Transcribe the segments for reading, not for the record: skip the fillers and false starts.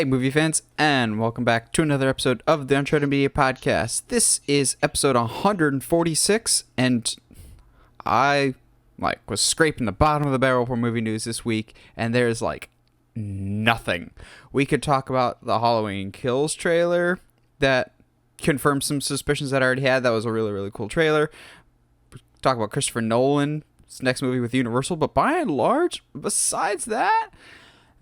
Hey, movie fans, and welcome back to another episode of the Uncharted Media Podcast. This is episode 146, and I was scraping the bottom of the barrel for movie news this week, and there's nothing. We could talk about the Halloween Kills trailer that confirmed some suspicions that I already had. That was a really, really cool trailer. Talk about Christopher Nolan's next movie with Universal, but by and large, besides that,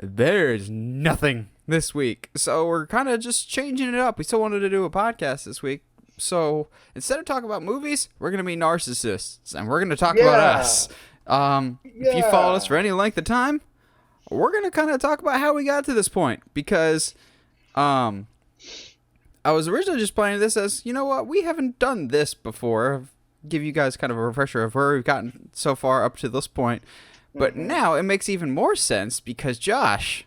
there's nothing this week. So we're kind of just changing it up. We still wanted to do a podcast this week. So instead of talking about movies, we're going to be narcissists, and we're going to talk about us. If you followed us for any length of time, we're going to kind of talk about how we got to this point, because I was originally just planning this as, you know what, we haven't done this before. Give you guys kind of a refresher of where we've gotten so far up to this point. But now it makes even more sense because, Josh,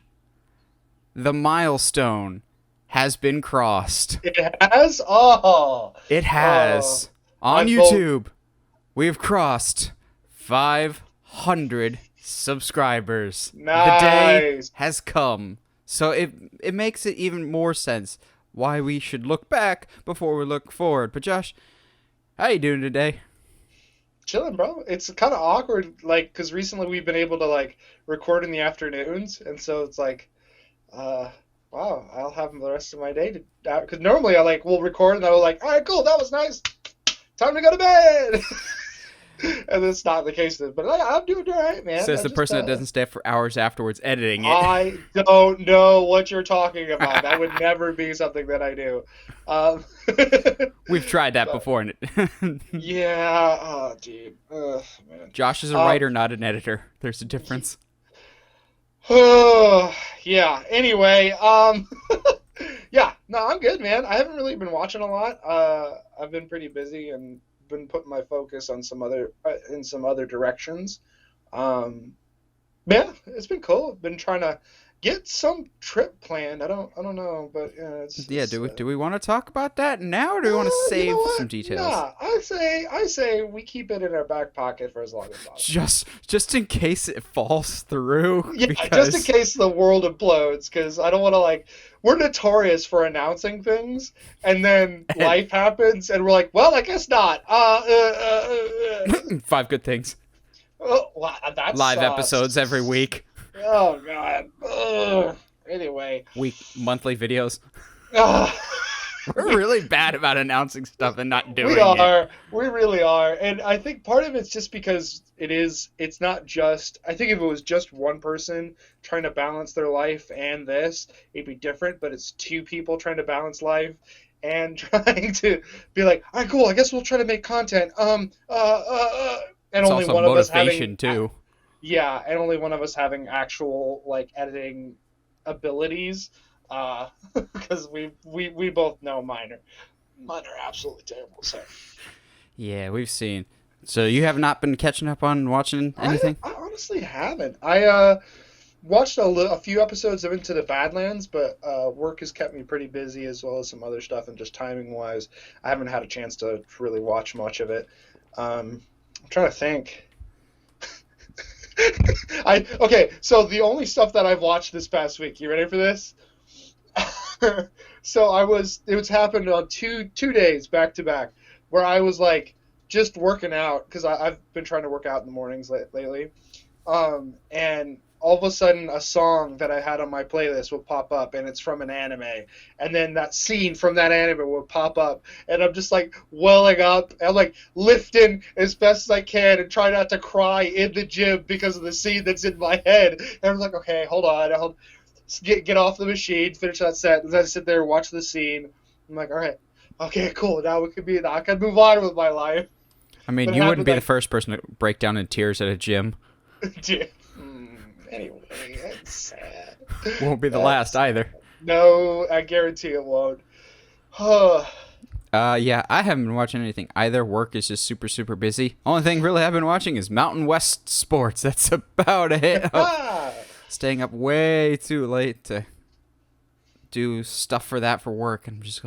the milestone has been crossed. It has? Oh. It has. On YouTube, we've crossed 500 subscribers. Nice. The day has come. So it makes it even more sense why we should look back before we look forward. But, Josh, how you doing today? Chilling, bro. It's kind of awkward, because recently we've been able to, record in the afternoons, and so it's wow, I'll have the rest of my day to, because normally we'll record, and I'll all right, cool, that was nice, time to go to bed, and that's not the case, but I'm doing all right, man. Says the person that doesn't stay up for hours afterwards editing it. I don't know what you're talking about. That would never be something that I do. We've tried that before. And yeah. Oh, dude. Man. Josh is a writer, not an editor. There's a difference. Yeah. Anyway, yeah. No, I'm good, man. I haven't really been watching a lot. I've been pretty busy and been putting my focus on some other in some other directions. Yeah, it's been cool. I've been trying to get some trip planned. I don't know, but do we want to talk about that now, or do we want to save some details? Nah, I say we keep it in our back pocket for as long as possible. Just in case it falls through. Yeah, just in case the world implodes, because I don't want to we're notorious for announcing things, and then life happens, and we're like, well, I guess not. 5 good things. Oh, wow, that live sucks. Episodes every week. Oh God. Ugh. Anyway. Monthly videos. We're really bad about announcing stuff and not doing it. We really are. And I think part of it's just because it's not just, I think if it was just one person trying to balance their life and this, it'd be different, but it's 2 people trying to balance life and trying to be all right, cool, I guess we'll try to make content. And it's only also one of us motivation too. Yeah, and only one of us having actual editing abilities, because we both know mine are absolutely terrible. So yeah, we've seen. So you have not been catching up on watching anything? I honestly haven't. I watched a few episodes of Into the Badlands, but work has kept me pretty busy, as well as some other stuff, and just timing wise, I haven't had a chance to really watch much of it. I'm trying to think. So the only stuff that I've watched this past week, you ready for this? So it was happened on two days back to back, where I was just working out, because I've been trying to work out in the mornings lately, and all of a sudden a song that I had on my playlist would pop up, and it's from an anime, and then that scene from that anime would pop up, and I'm just welling up, I'm lifting as best as I can and try not to cry in the gym because of the scene that's in my head, and I'm okay, hold on, get off the machine, finish that set, and then I sit there and watch the scene. I'm all right, okay, cool, now I can move on with my life. I mean, you wouldn't be the first person to break down in tears at a gym. Anyway, it's sad. Won't be the last either. No, I guarantee it won't. Yeah, I haven't been watching anything either. Work is just super, super busy. Only thing really I've been watching is Mountain West Sports. That's about it. Staying up way too late to do stuff for work. And I'm just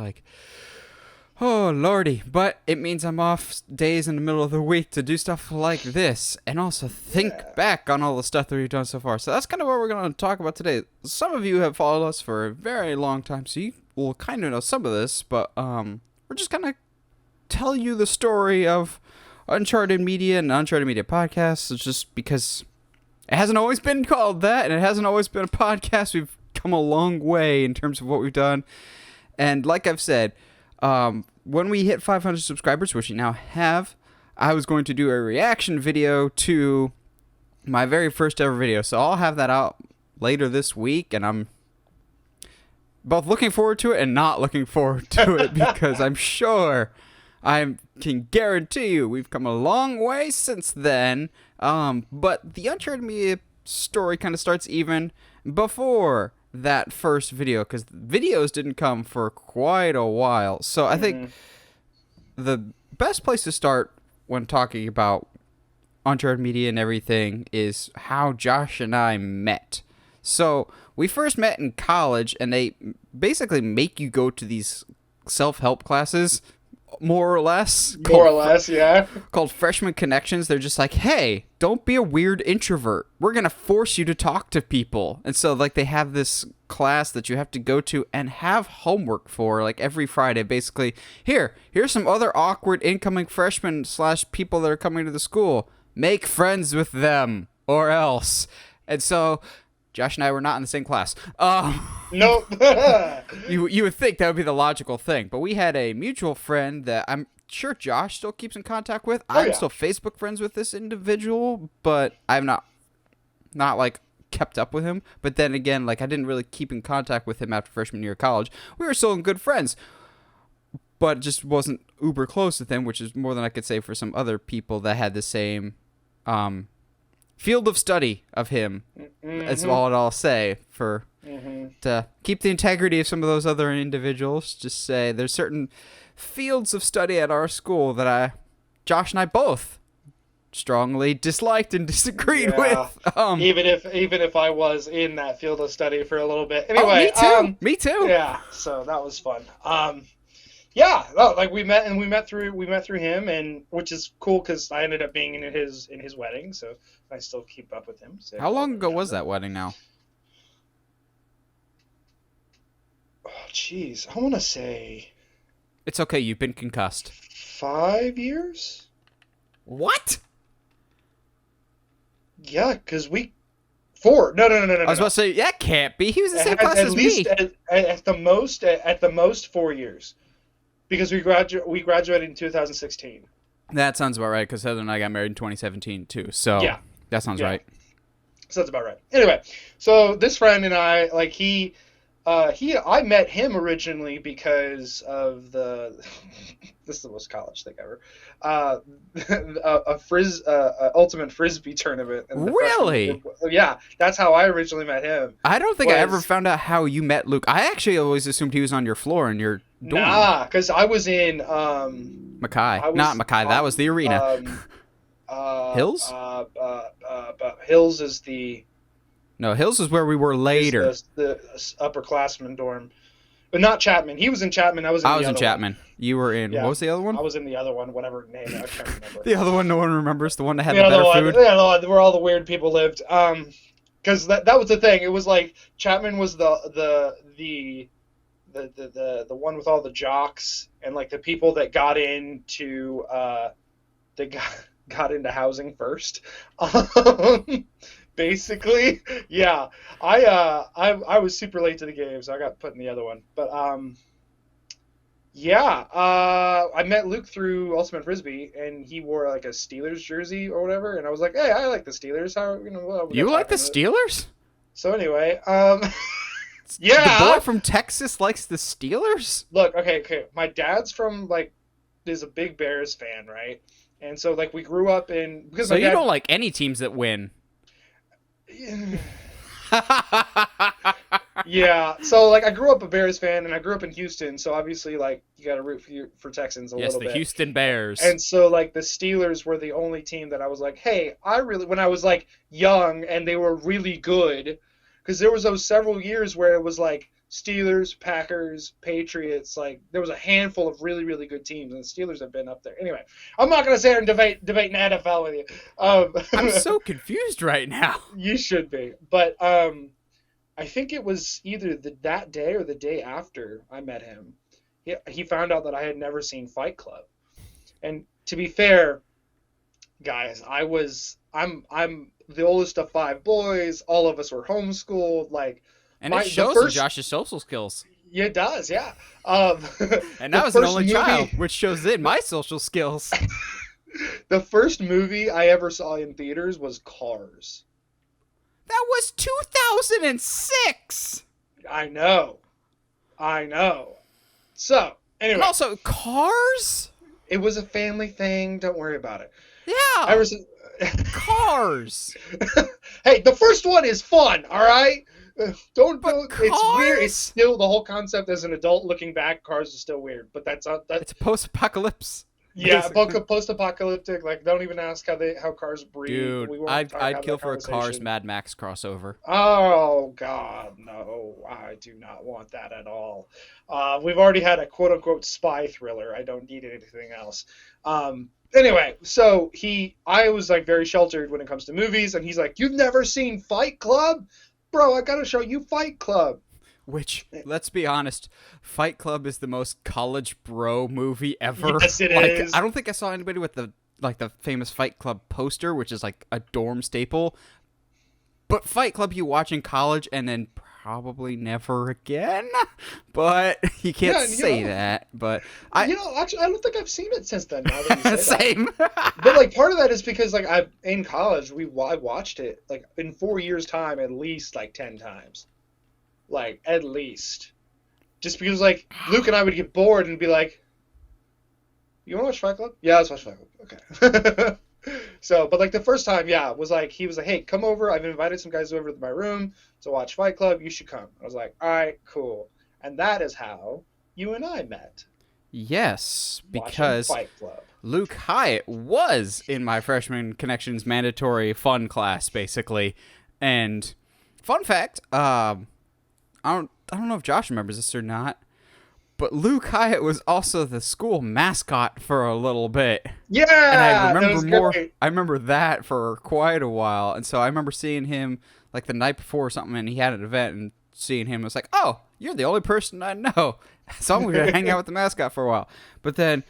Oh, lordy. But it means I'm off days in the middle of the week to do stuff like this and also think Yeah. back on all the stuff that we've done so far. So that's kind of what we're going to talk about today. Some of you have followed us for a very long time, so you will kind of know some of this, but we're just going to tell you the story of Uncharted Media and Uncharted Media Podcasts. It's just because it hasn't always been called that, and it hasn't always been a podcast. We've come a long way in terms of what we've done. And like I've said, when we hit 500 subscribers, which we now have, I was going to do a reaction video to my very first ever video. So I'll have that out later this week, and I'm both looking forward to it and not looking forward to it because I'm sure I can guarantee you we've come a long way since then. But the Uncharted Media story kind of starts even before that first video, because videos didn't come for quite a while. So I think the best place to start when talking about Uncharted Media and everything is how Josh and I met. So we first met in college, and they basically make you go to these self-help classes, more or less. Yeah. Called Freshman Connections. They're just like, hey, don't be a weird introvert. We're going to force you to talk to people. And so, like, they have this class that you have to go to and have homework for, like, every Friday. Basically, here's some other awkward incoming freshmen / people that are coming to the school. Make friends with them, or else. And so Josh and I were not in the same class. Nope. You would think that would be the logical thing, but we had a mutual friend that I'm sure Josh still keeps in contact with. I'm still Facebook friends with this individual, but I'm not like kept up with him. But then again, like I didn't really keep in contact with him after freshman year of college. We were still good friends, but just wasn't uber close with him, which is more than I could say for some other people that had the same field of study of him. That's all I'll say for to keep the integrity of some of those other individuals. Just say there's certain fields of study at our school that Josh and I both strongly disliked and disagreed with. Even if I was in that field of study for a little bit. Anyway, me too. Yeah, so that was fun. Yeah, like we met through him, and which is cool because I ended up being in his wedding, so I still keep up with him. So how long ago was that wedding now? Oh, jeez, I want to say. It's okay. You've been concussed. 5 years. What? Yeah, because 4. No. I was about to say that can't be. He was the same class as me. At the most 4 years. Because we graduated in 2016. That sounds about right, because Heather and I got married in 2017, too. So, yeah. That sounds right. So that's about right. Anyway, so this friend and I, like, I met him originally because of this is the most college thing ever, ultimate frisbee tournament. Really? Yeah, that's how I originally met him. I don't think I ever found out how you met Luke. I actually always assumed he was on your floor in your dorm. Nah, because I was in Mackay. Not Mackay. That was the arena. Hills? Hills is the. No, Hills is where we were later. The upperclassman dorm. But not Chapman. He was in Chapman. I was in Chapman. One. You were in, what was the other one? I was in the other one, whatever name, I can't remember. The other one no one remembers, the one that had the better food? Yeah, the one where all the weird people lived. Because that was the thing. It was like, Chapman was the one with all the jocks, and like the people that got into, got into housing first. Basically, yeah. I was super late to the game, so I got put in the other one. But yeah. I met Luke through Ultimate Frisbee, and he wore like a Steelers jersey or whatever, and I was like, hey, I like the Steelers. You like the Steelers? So anyway, The yeah. boy from Texas likes the Steelers? Look, okay. My dad's is a big Bears fan, right? And so like we grew up in So you don't like any teams that win. Yeah, so like I grew up a Bears fan, and I grew up in Houston, so obviously like you got to root for Texans a little bit. Yes, the Houston Bears. And so like the Steelers were the only team that I was like, hey, when I was like young and they were really good, because there was those several years where it was like Steelers, Packers, Patriots. Like there was a handful of really, really good teams, and the Steelers have been up there. Anyway, I'm not gonna sit here and debate an NFL with you. I'm so confused right now. You should be, but I think it was either that day or the day after I met him. He found out that I had never seen Fight Club, and to be fair, guys, I'm the oldest of 5 boys. All of us were homeschooled. Like, And it shows in Josh's social skills. Yeah, it does. Yeah. And I was an only child, which shows in my social skills. The first movie I ever saw in theaters was Cars. That was 2006. I know. So, anyway. And also, Cars? It was a family thing. Don't worry about it. Yeah. Cars. Hey, the first one is fun, all right? Don't. Cars? It's weird. It's still the whole concept as an adult looking back. Cars is still weird, but that's It's post-apocalypse. Yeah, post-apocalyptic. Like, don't even ask how cars breathe. Dude, I'd kill for a Cars Mad Max crossover. Oh God, no! I do not want that at all. We've already had a quote-unquote spy thriller. I don't need anything else. Anyway, so I was like very sheltered when it comes to movies, and he's like, "You've never seen Fight Club, bro? I gotta show you Fight Club." Which, let's be honest, Fight Club is the most college bro movie ever. Yes, it is. I don't think I saw anybody with the famous Fight Club poster, which is like a dorm staple. But Fight Club you watch in college and then probably never again. But you can't say that. But actually, I don't think I've seen it since then. Now that you say same. That. But like part of that is because like in college I watched it like in 4 years' time at least like 10 times. Like, at least. Just because, like, Luke and I would get bored and be like, you want to watch Fight Club? Yeah, let's watch Fight Club. Okay. So, but, like, the first time, he was like, hey, come over. I've invited some guys over to my room to watch Fight Club. You should come. I was like, all right, cool. And that is how you and I met. Yes, because Fight Club. Luke Hyatt was in my freshman connections mandatory fun class, basically. And, fun fact, I don't know if Josh remembers this or not, but Luke Hyatt was also the school mascot for a little bit. Yeah, and I remember that for quite a while. And so I remember seeing him like the night before or something, and he had an event, and seeing him, I was like, "Oh, you're the only person I know." So I'm gonna hang out with the mascot for a while. But then,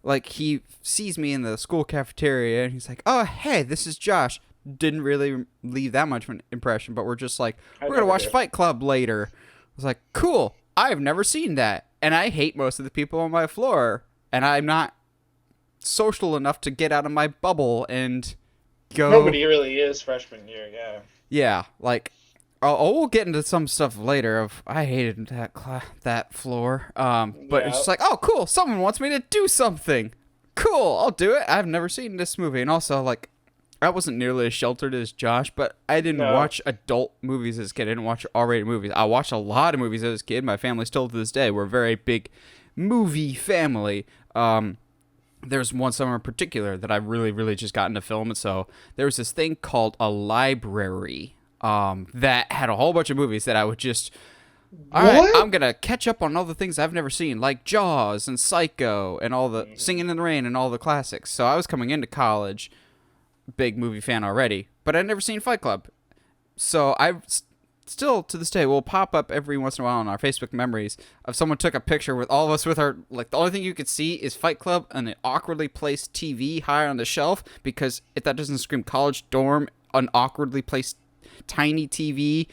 like, he sees me in the school cafeteria, and he's like, "Oh, hey, this is Josh." Didn't really leave that much of an impression, but we're just like, we're going to watch Fight Club later. I was like, cool. I've never seen that. And I hate most of the people on my floor. And I'm not social enough to get out of my bubble and go. Nobody really is freshman year, yeah. Yeah, like, we'll get into some stuff later of, I hated that floor. But it's just like, oh, cool. Someone wants me to do something. Cool, I'll do it. I've never seen this movie. And also, like, I wasn't nearly as sheltered as Josh, but I didn't watch adult movies as a kid. I didn't watch R-rated movies. I watched a lot of movies as a kid. My family still to this day. We're a very big movie family. There's one summer in particular that I really, really just got into film. And so there was this thing called a library that had a whole bunch of movies that I would just... All right, I'm going to catch up on all the things I've never seen, like Jaws and Psycho and all the Singing in the Rain and all the classics. So I was coming into college... big movie fan already, but I'd never seen Fight Club. So I still, to this day, will pop up every once in a while on our Facebook memories of someone took a picture with all of us with our, like, the only thing you could see is Fight Club and an awkwardly placed TV higher on the shelf, because if that doesn't scream college dorm, an awkwardly placed tiny TV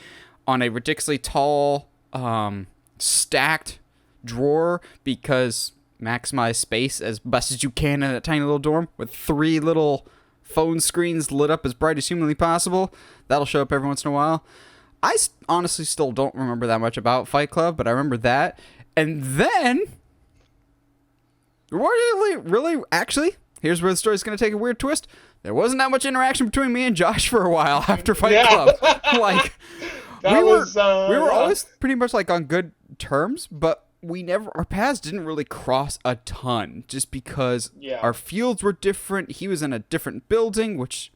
on a ridiculously tall, stacked drawer, because maximize space as best as you can in a tiny little dorm with 3 little phone screens lit up as bright as humanly possible. That'll show up every once in a while. I honestly still don't remember that much about Fight Club, but I remember that. And then, really, actually, here's where the story's going to take a weird twist. There wasn't that much interaction between me and Josh for a while after Fight Club. Like, we were always pretty much like on good terms, but our paths didn't really cross a ton, just because our fields were different. He was in a different building, which,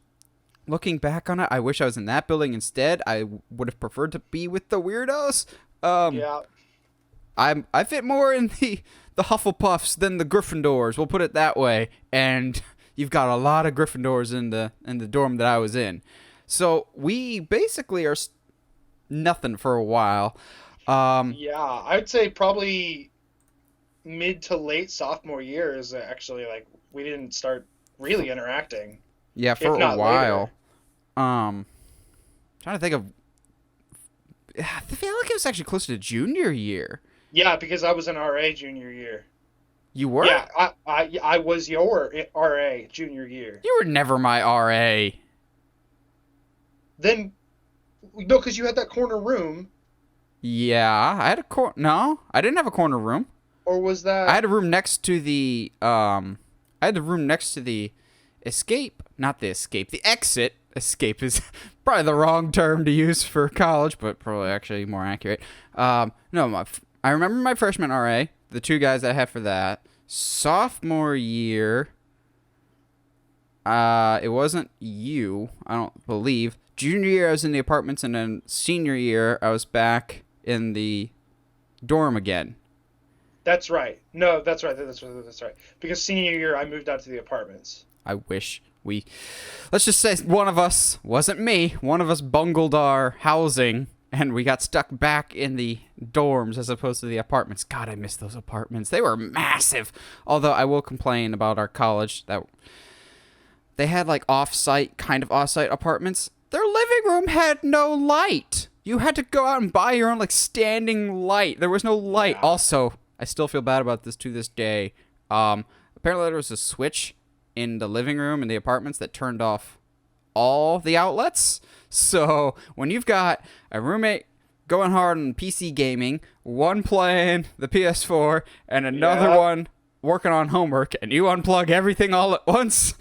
looking back on it, I wish I was in that building instead. I would have preferred to be with the weirdos, Yeah. I fit more in the Hufflepuffs than the Gryffindors. We'll put it that way. And you've got a lot of Gryffindors in the dorm that I was in. So we basically are nothing for a while. Yeah, I'd say probably mid to late sophomore year is actually like we didn't start really interacting, Yeah, for if a not while. later. Trying to think of. I feel like it was actually closer to junior year. Yeah, because I was an RA junior year. You were? Yeah, I was your RA junior year. You were never my RA. Then no, because you had that corner room, Yeah, I had a No, I didn't have a corner room. or was I that? had a room next to the I had the room next to the escape, not the escape, the exit. Escape is probably the wrong term to use for college, but probably actually more accurate. No, I remember my freshman RA, the two guys that I had for that. Sophomore year, it wasn't you, I don't believe. Junior year, I was in the apartments, and then senior year, I was back in the dorm again. That's right. No, that's right. That's right. Because senior year, I moved out to the apartments. I wish let's just say one of us, wasn't me, one of us bungled our housing and we got stuck back in the dorms as opposed to the apartments. God, I miss those apartments. They were massive. Although I will complain about our college that they had like kind of off-site apartments. Their living room had no light. You had to go out and buy your own like standing light. There was no light. Yeah. Also, I still feel bad about this to this day. Apparently there was a switch in the living room in the apartments that turned off all the outlets. So when you've got a roommate going hard on PC gaming, one playing the PS4, and another one working on homework, and you unplug everything all at once,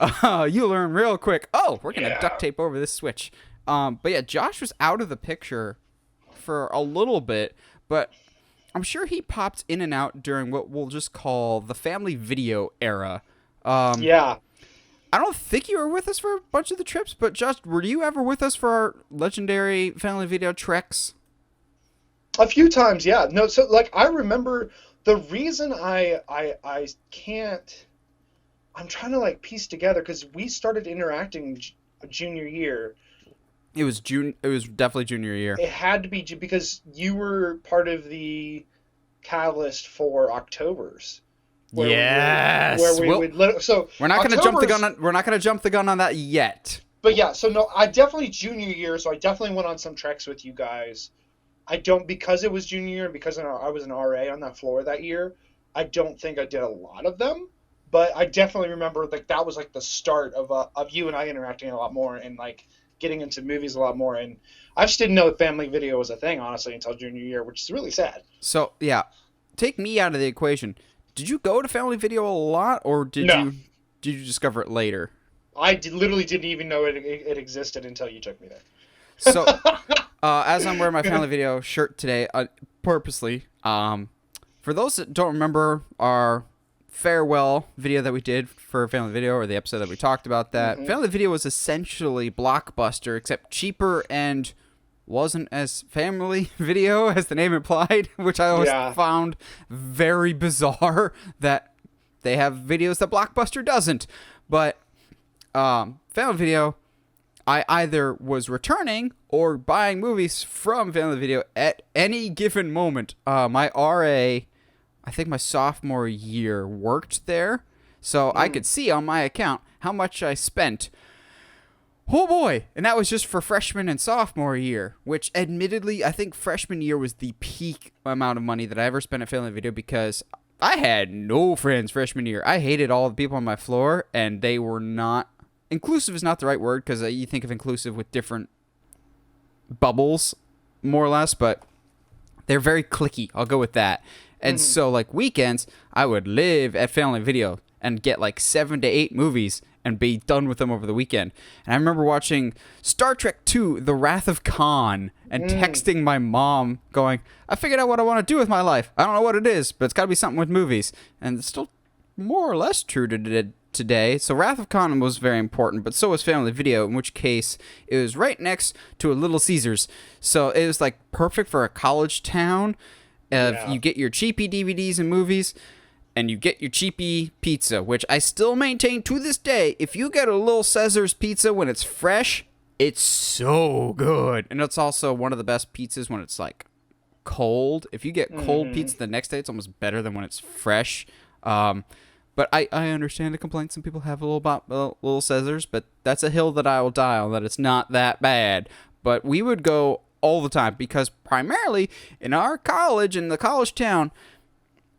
you learn real quick, oh, we're going to duct tape over this switch. But yeah, Josh was out of the picture for a little bit, but I'm sure he popped in and out during what we'll just call the family video era. Yeah. I don't think you were with us for a bunch of the trips, but Josh, were you ever with us for our legendary family video treks? A few times, yeah. No, so like I remember the reason I can't. I'm trying to like piece together because we started interacting junior year. It was June. It was definitely junior year. It had to be because you were part of the catalyst for October's. Yes. So we're not going to jump the October's- gun. We're not going to jump the gun on that yet. But yeah, so no, I definitely junior year. So I definitely went on some treks with you guys. I don't because it was junior year and because I was an RA on that floor that year. I don't think I did a lot of them, but I definitely remember like that was like the start of you and I interacting a lot more and like getting into movies a lot more. And I just didn't know family video was a thing honestly until junior year, which is really sad. So yeah, take me out of the equation. Did you go to family video a lot, or did you discover it later? Literally didn't even know it existed until you took me there. So, as I'm wearing my family video shirt today, purposely, for those that don't remember our farewell video that we did for family video, or the episode that we talked about that, family video was essentially Blockbuster, except cheaper and wasn't as family video as the name implied, which I always found very bizarre that they have videos that Blockbuster doesn't. But family video, I either was returning or buying movies from family video at any given moment. My RA, I think my sophomore year, worked there, so I could see on my account how much I spent. Oh boy, and that was just for freshman and sophomore year, which admittedly I think freshman year was the peak amount of money that I ever spent at family video because I had no friends freshman year. I hated all the people on my floor, and they were not inclusive is not the right word because you think of inclusive with different bubbles, more or less, but they're very cliquey. I'll go with that. And so like weekends, I would live at family video and get like 7 to 8 movies and be done with them over the weekend. And I remember watching Star Trek II, The Wrath of Khan, and texting my mom going, I figured out what I want to do with my life. I don't know what it is, but it's got to be something with movies. And still more or less true to today. So Wrath of Khan was very important, but so was Family Video, in which case it was right next to a Little Caesars. So it was like perfect for a college town. You get your cheapy DVDs and movies, and you get your cheapy pizza, which I still maintain to this day. If you get a Little Caesars pizza when it's fresh, it's so good. And it's also one of the best pizzas when it's like cold. If you get cold pizza the next day, it's almost better than when it's fresh. But I understand the complaints some people have a little about Little Caesars, but that's a hill that I will die on, that it's not that bad. But we would go all the time because primarily in our college, in the college town,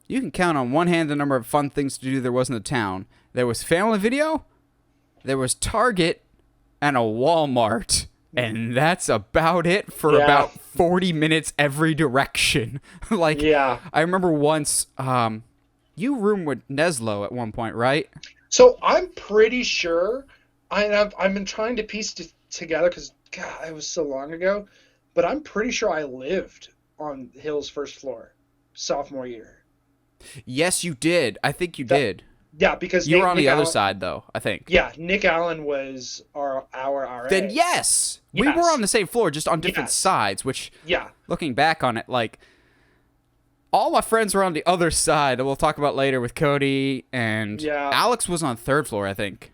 you can count on one hand the number of fun things to do there was in the town. There was Family Video, there was Target, and a Walmart. And that's about it for about 40 minutes every direction. I remember once, you roomed with Neslo at one point, right? So I'm pretty sure, I've been trying to piece it together because, God, it was so long ago, but I'm pretty sure I lived on Hill's first floor sophomore year. Yes, you did. I think you did. Yeah, because you were on the other side, though, I think. Yeah, Nick Allen was our RA. Then yes! We were on the same floor, just on different sides, which, looking back on it, like, all my friends were on the other side that we'll talk about later with Cody, and Alex was on third floor, I think.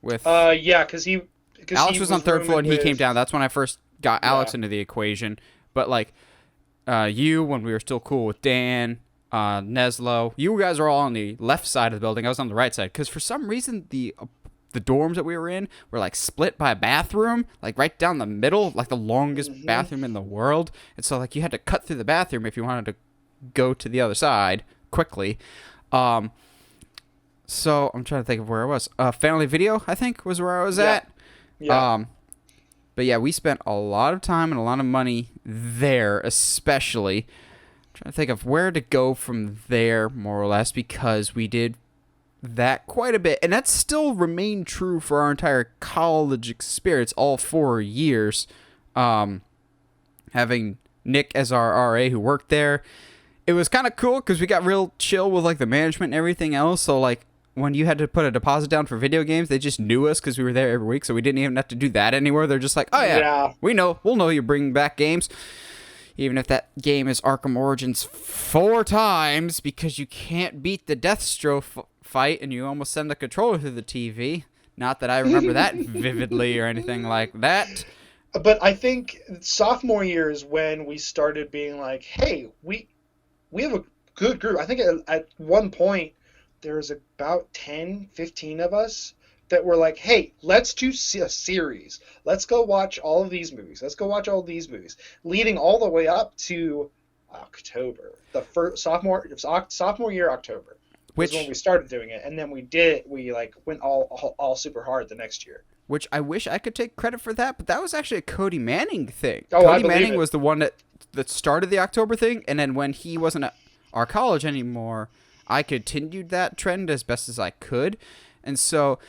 Because Alex was on third floor, and he came down. That's when I first got Alex into the equation. But, like, you, when we were still cool with Dan, Neslo, you guys are all on the left side of the building. I was on the right side because for some reason the dorms that we were in were like split by a bathroom, like right down the middle, like the longest bathroom in the world. And so like you had to cut through the bathroom if you wanted to go to the other side quickly. So I'm trying to think of where I was. Family Video, I think, was where I was at. Yeah. But yeah, we spent a lot of time and a lot of money there, especially. Trying to think of where to go from there, more or less, because we did that quite a bit. And that still remained true for our entire college experience, all 4 years. Having Nick as our RA who worked there, it was kind of cool because we got real chill with like the management and everything else. So like when you had to put a deposit down for video games, they just knew us because we were there every week. So we didn't even have to do that anymore. They're just like, oh yeah. We'll know you're bringing back games. Even if that game is Arkham Origins 4 times because you can't beat the Deathstroke fight and you almost send the controller through the TV. Not that I remember that vividly or anything like that. But I think sophomore year is when we started being like, hey, we have a good group. I think at one point there was about 10, 15 of us that were like, hey, let's do a series. Let's go watch all of these movies. Let's go watch all these movies. Leading all the way up to October. The first sophomore year, October. Which was when we started doing it. And then we went all super hard the next year. Which I wish I could take credit for that, but that was actually a Cody Manning thing. Oh, Cody Manning was the one that started the October thing, and then when he wasn't at our college anymore, I continued that trend as best as I could. And so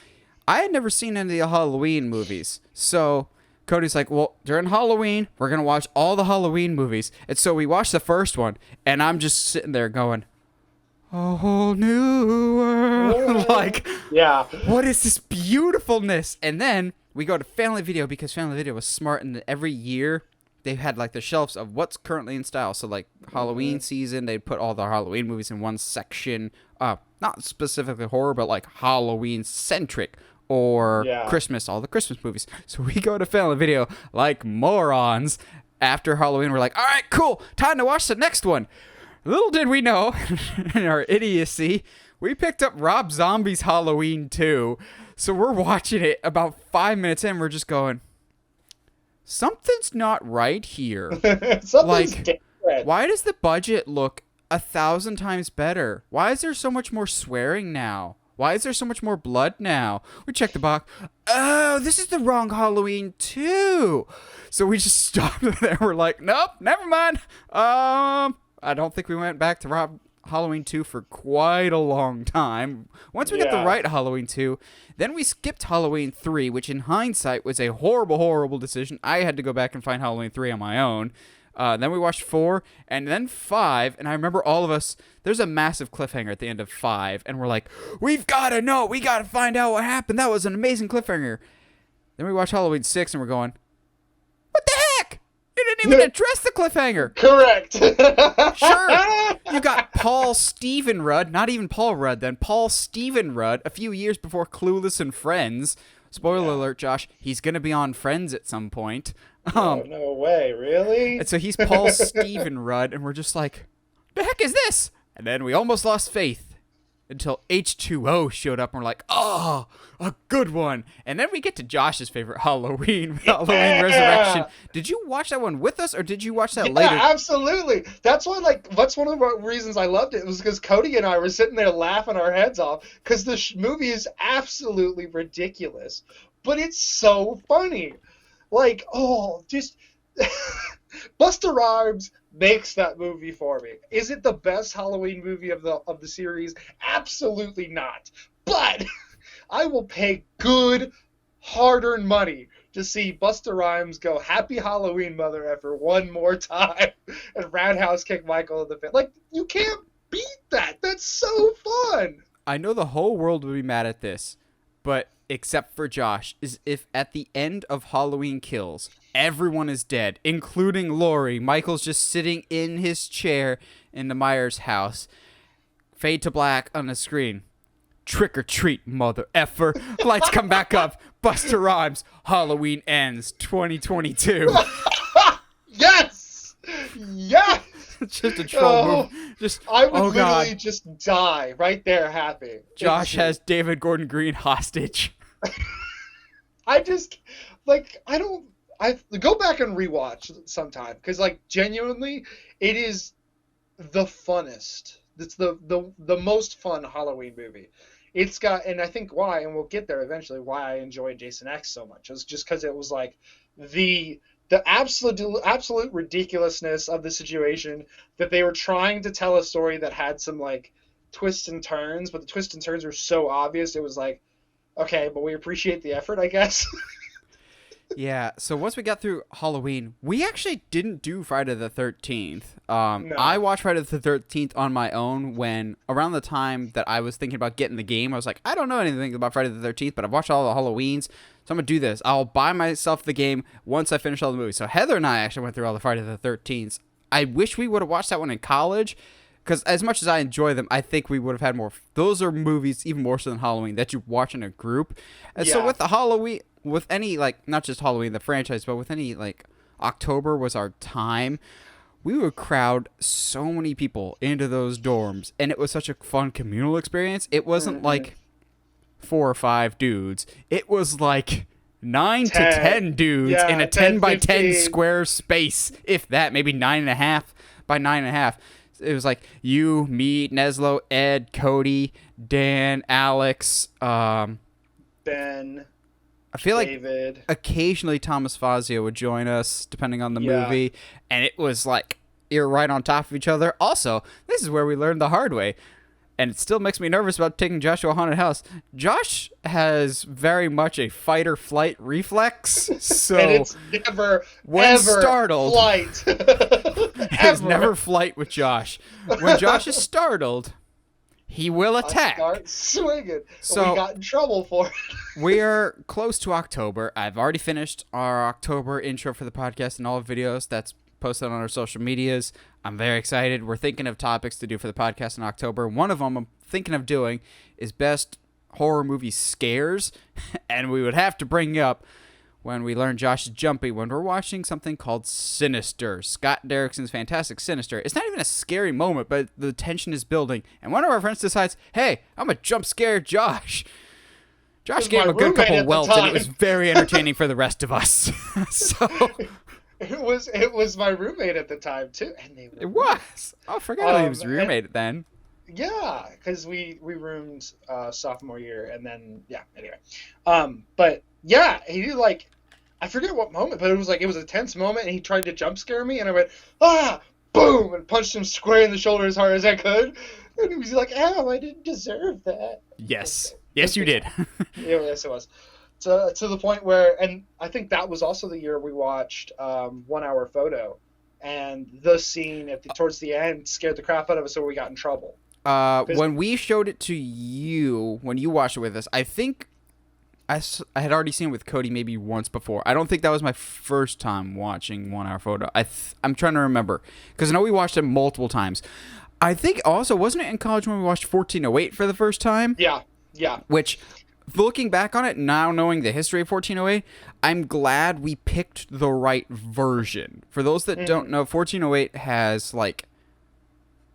I had never seen any of the Halloween movies. So Cody's like, well, during Halloween, we're going to watch all the Halloween movies. And so we watched the first one, and I'm just sitting there going, a whole new world. What is this beautifulness? And then we go to Family Video because Family Video was smart, and every year they had like the shelves of what's currently in style. So like Halloween season, they'd put all the Halloween movies in one section. Not specifically horror, but like Halloween centric. Or Christmas, all the Christmas movies. So we go to Family Video like morons. After Halloween, we're like, all right, cool, time to watch the next one. Little did we know, in our idiocy, we picked up Rob Zombie's Halloween 2. So we're watching it about 5 minutes in, we're just going, something's not right here. Something's different. Why does the budget look 1,000 times better? Why is there so much more swearing now? Why is there so much more blood now? We check the box. Oh, this is the wrong Halloween 2. So we just stopped there. We're like, nope, never mind. I don't think we went back to Halloween 2 for quite a long time. Once we got the right Halloween 2, then we skipped Halloween 3, which in hindsight was a horrible, horrible decision. I had to go back and find Halloween 3 on my own. Then we watched 4, and then 5, and I remember all of us, there's a massive cliffhanger at the end of 5, and we're like, we've got to know, we got to find out what happened. That was an amazing cliffhanger. Then we watch Halloween 6, and we're going, what the heck? You didn't even address the cliffhanger. Correct. Sure. You got Paul Stephen Rudd, not even Paul Rudd then, Paul Stephen Rudd, a few years before Clueless and Friends. Spoiler alert, Josh, he's going to be on Friends at some point. No way, really? And so he's Paul Stephen Rudd, and we're just like, the heck is this? And then we almost lost faith until H2O showed up, and we're like, oh, a good one. And then we get to Josh's favorite Halloween, Halloween Resurrection. Did you watch that one with us, or did you watch that later? Yeah, absolutely. That's why, that's one of the reasons I loved it. It was because Cody and I were sitting there laughing our heads off, because the movie is absolutely ridiculous, but it's so funny. Like, just Busta Rhymes makes that movie for me. Is it the best Halloween movie of the series? Absolutely not. But I will pay good, hard-earned money to see Busta Rhymes go happy Halloween mother effer one more time and roundhouse kick Michael in the face. Like, you can't beat that. That's so fun. I know the whole world would be mad at this, but except for Josh, is if at the end of Halloween Kills, everyone is dead, including Laurie. Michael's just sitting in his chair in the Myers house. Fade to black on the screen. Trick or treat, mother effer. Lights come back up. Busta Rhymes. Halloween ends 2022. Yes! Yes! It's just a troll move. I would literally just die right there happy. Josh has David Gordon Green hostage. I go back and rewatch sometime, because genuinely it is the funnest. It's the most fun Halloween movie. It's got, and I think why, and we'll get there eventually, why I enjoyed Jason X so much is just because it was the absolute ridiculousness of the situation, that they were trying to tell a story that had some twists and turns, but the twists and turns were so obvious it was okay, but we appreciate the effort, I guess. Yeah, so once we got through Halloween, we actually didn't do Friday the 13th. No. I watched Friday the 13th on my own when, around the time that I was thinking about getting the game, I was like, I don't know anything about Friday the 13th, but I've watched all the Halloweens, so I'm going to do this. I'll buy myself the game once I finish all the movies. So Heather and I actually went through all the Friday the 13th. I wish we would have watched that one in college, because as much as I enjoy them, I think we would have had more. Those are movies, even more so than Halloween, that you watch in a group. And so with the Halloween, with any, not just Halloween, the franchise, but with any, October was our time, we would crowd so many people into those dorms, and it was such a fun communal experience. It wasn't 4 or 5 dudes. It was 9 to 10 dudes in a 10 by 10 square space, if that, maybe 9.5 by 9.5. It was you, me, Neslo, Ed, Cody, Dan, Alex, Ben. I feel David. Occasionally Thomas Fazio would join us, depending on the movie, and it was you're right on top of each other. Also, this is where we learned the hard way, and it still makes me nervous about taking Josh to a haunted house. Josh has very much a fight-or-flight reflex, so and it's never, when ever startled, flight. It's never flight with Josh. When Josh is startled, he will attack. Start swinging. So we got in trouble for it. We are close to October. I've already finished our October intro for the podcast and all the videos that's posted on our social medias. I'm very excited. We're thinking of topics to do for the podcast in October. One of them I'm thinking of doing is best horror movie scares, and we would have to bring up when we learn Josh is jumpy when we're watching something called Sinister. Scott Derrickson's fantastic Sinister. It's not even a scary moment, but the tension is building. And one of our friends decides, hey, I'm going to jump scare Josh. Josh gave him a good couple welts, and it was very entertaining for the rest of us. So it was my roommate at the time, too. And it was. Oh, I forgot he was roommate then. Yeah, because we roomed sophomore year, and then, anyway. But... yeah, he I forget what moment, but it was a tense moment, and he tried to jump scare me, and I went, boom, and punched him square in the shoulder as hard as I could. And he was like, ow, I didn't deserve that. Yes. Yes, you did. Yes, it was. To the point where, and I think that was also the year we watched 1 Hour Photo, and the scene towards the end scared the crap out of us, so we got in trouble. When we showed it to you, when you watched it with us, I think I had already seen it with Cody maybe once before. I don't think that was my first time watching 1 Hour Photo. I'm trying to remember, because I know we watched it multiple times. I think also, wasn't it in college when we watched 1408 for the first time? Yeah. Which, looking back on it, now knowing the history of 1408, I'm glad we picked the right version. For those that don't know, 1408 has like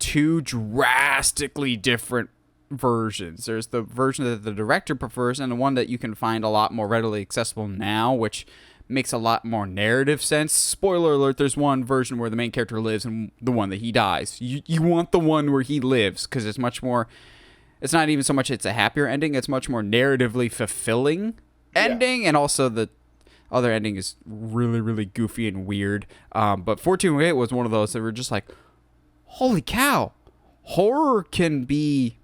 2 drastically different versions. There's the version that the director prefers and the one that you can find a lot more readily accessible now, which makes a lot more narrative sense. Spoiler alert, there's one version where the main character lives and the one that he dies. You want the one where he lives, because it's much more, it's not even so much it's a happier ending, it's much more narratively fulfilling ending, and also the other ending is really, really goofy and weird. But 1408 was one of those that were just like, holy cow, horror can be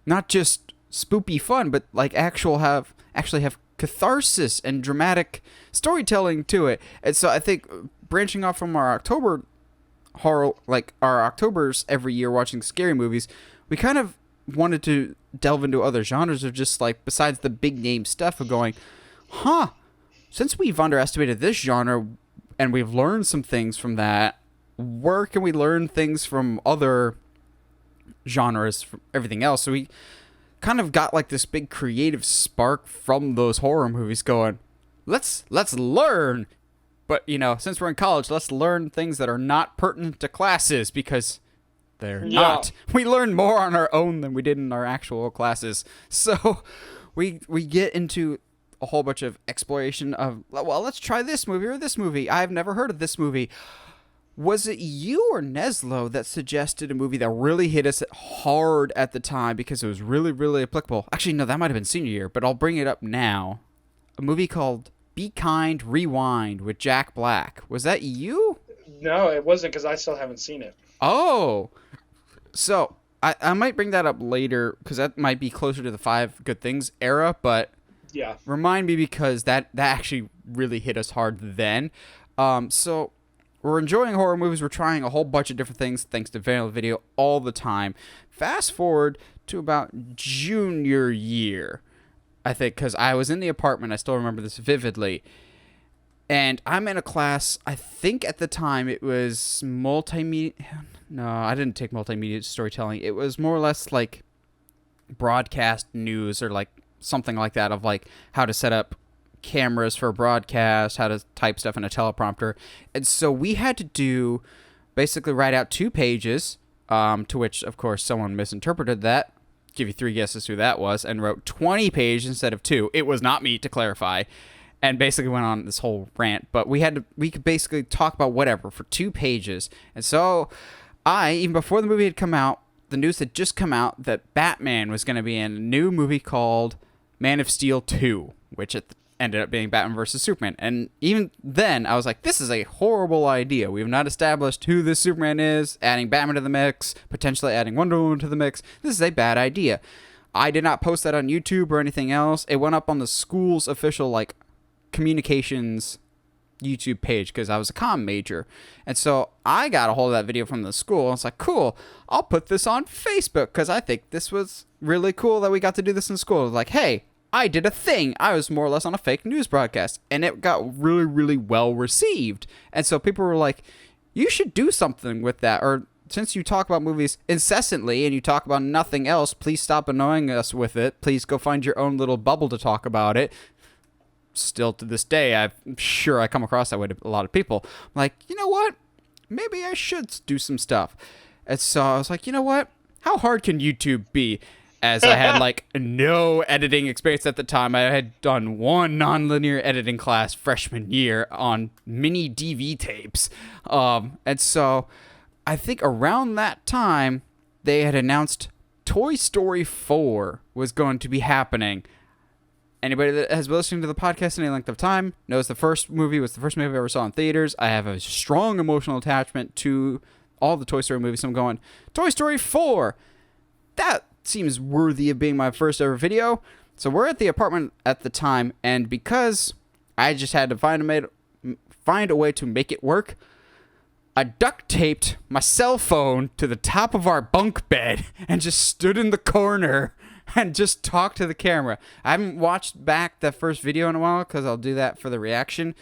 not just spoopy fun, but like actually have catharsis and dramatic storytelling to it. And so I think, branching off from our October horror, like our Octobers every year watching scary movies, we kind of wanted to delve into other genres of just like, besides the big name stuff, of going, since we've underestimated this genre and we've learned some things from that, where can we learn things from other genres, from everything else? So we kind of got like this big creative spark from those horror movies, going, let's learn, but since we're in college, let's learn things that are not pertinent to classes, because they're not. We learn more on our own than we did in our actual classes. So we get into a whole bunch of exploration of, well, let's try this movie or this movie. I've never heard of this movie. Was it you or Neslo that suggested a movie that really hit us hard at the time because it was really, really applicable? Actually, no, that might have been senior year, but I'll bring it up now. A movie called Be Kind, Rewind with Jack Black. Was that you? No, it wasn't, because I still haven't seen it. Oh. So, I might bring that up later, because that might be closer to the 5 Good Things era, but yeah, remind me, because that actually really hit us hard then. So we're enjoying horror movies. We're trying a whole bunch of different things thanks to Vanilla Video all the time. Fast forward to about junior year, I think, because I was in the apartment. I still remember this vividly. And I'm in a class, I think at the time it was multimedia. No, I didn't take multimedia storytelling. It was more or less like broadcast news, or like something like that, of like how to set up cameras for a broadcast, how to type stuff in a teleprompter. And so we had to basically write out 2 pages, to which, of course, someone misinterpreted that. Give you 3 guesses who that was, and wrote 20 pages instead of 2. It was not me, to clarify, and basically went on this whole rant. But we could basically talk about whatever for 2 pages. And so even before the movie had come out, the news had just come out that Batman was going to be in a new movie called Man of Steel 2, which ended up being Batman vs. Superman. And even then, I was like, this is a horrible idea. We have not established who this Superman is, adding Batman to the mix, potentially adding Wonder Woman to the mix. This is a bad idea. I did not post that on YouTube or anything else. It went up on the school's official, like, communications YouTube page, because I was a comm major. And so I got a hold of that video from the school. I was like, cool, I'll put this on Facebook, because I think this was really cool that we got to do this in school. Like, hey, I did a thing. I was more or less on a fake news broadcast, and it got really, really well received. And so people were like, you should do something with that. Or, since you talk about movies incessantly and you talk about nothing else, please stop annoying us with it. Please go find your own little bubble to talk about it. Still to this day, I'm sure I come across that way to a lot of people. I'm like, you know what? Maybe I should do some stuff. And so I was like, you know what? How hard can YouTube be? As I had like no editing experience at the time. I had done 1 nonlinear editing class freshman year on mini DV tapes. And so I think around that time, they had announced Toy Story 4 was going to be happening. Anybody that has been listening to the podcast any length of time knows the first movie was the first movie I ever saw in theaters. I have a strong emotional attachment to all the Toy Story movies. So I'm going, Toy Story 4! That seems worthy of being my first ever video. So we're at the apartment at the time, and because I just had to find a way to make it work, I duct taped my cell phone to the top of our bunk bed and just stood in the corner and just talked to the camera. I haven't watched back that first video in a while because I'll do that for the reaction.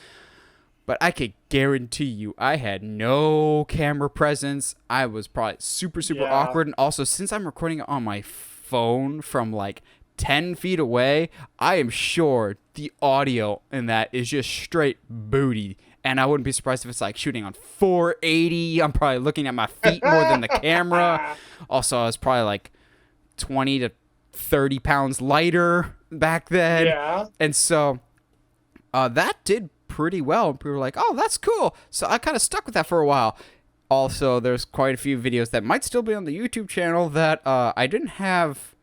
But I could guarantee you I had no camera presence. I was probably super awkward. And also, since I'm recording it on my phone from like 10 feet away, I am sure the audio in that is just straight booty. And I wouldn't be surprised if it's like shooting on 480. I'm probably looking at my feet more than the camera. Also, I was probably like 20 to 30 pounds lighter back then. Yeah. And so that did pretty well. People were like, oh, that's cool. So I kind of stuck with that for a while. Also, there's quite a few videos that might still be on the YouTube channel that I didn't have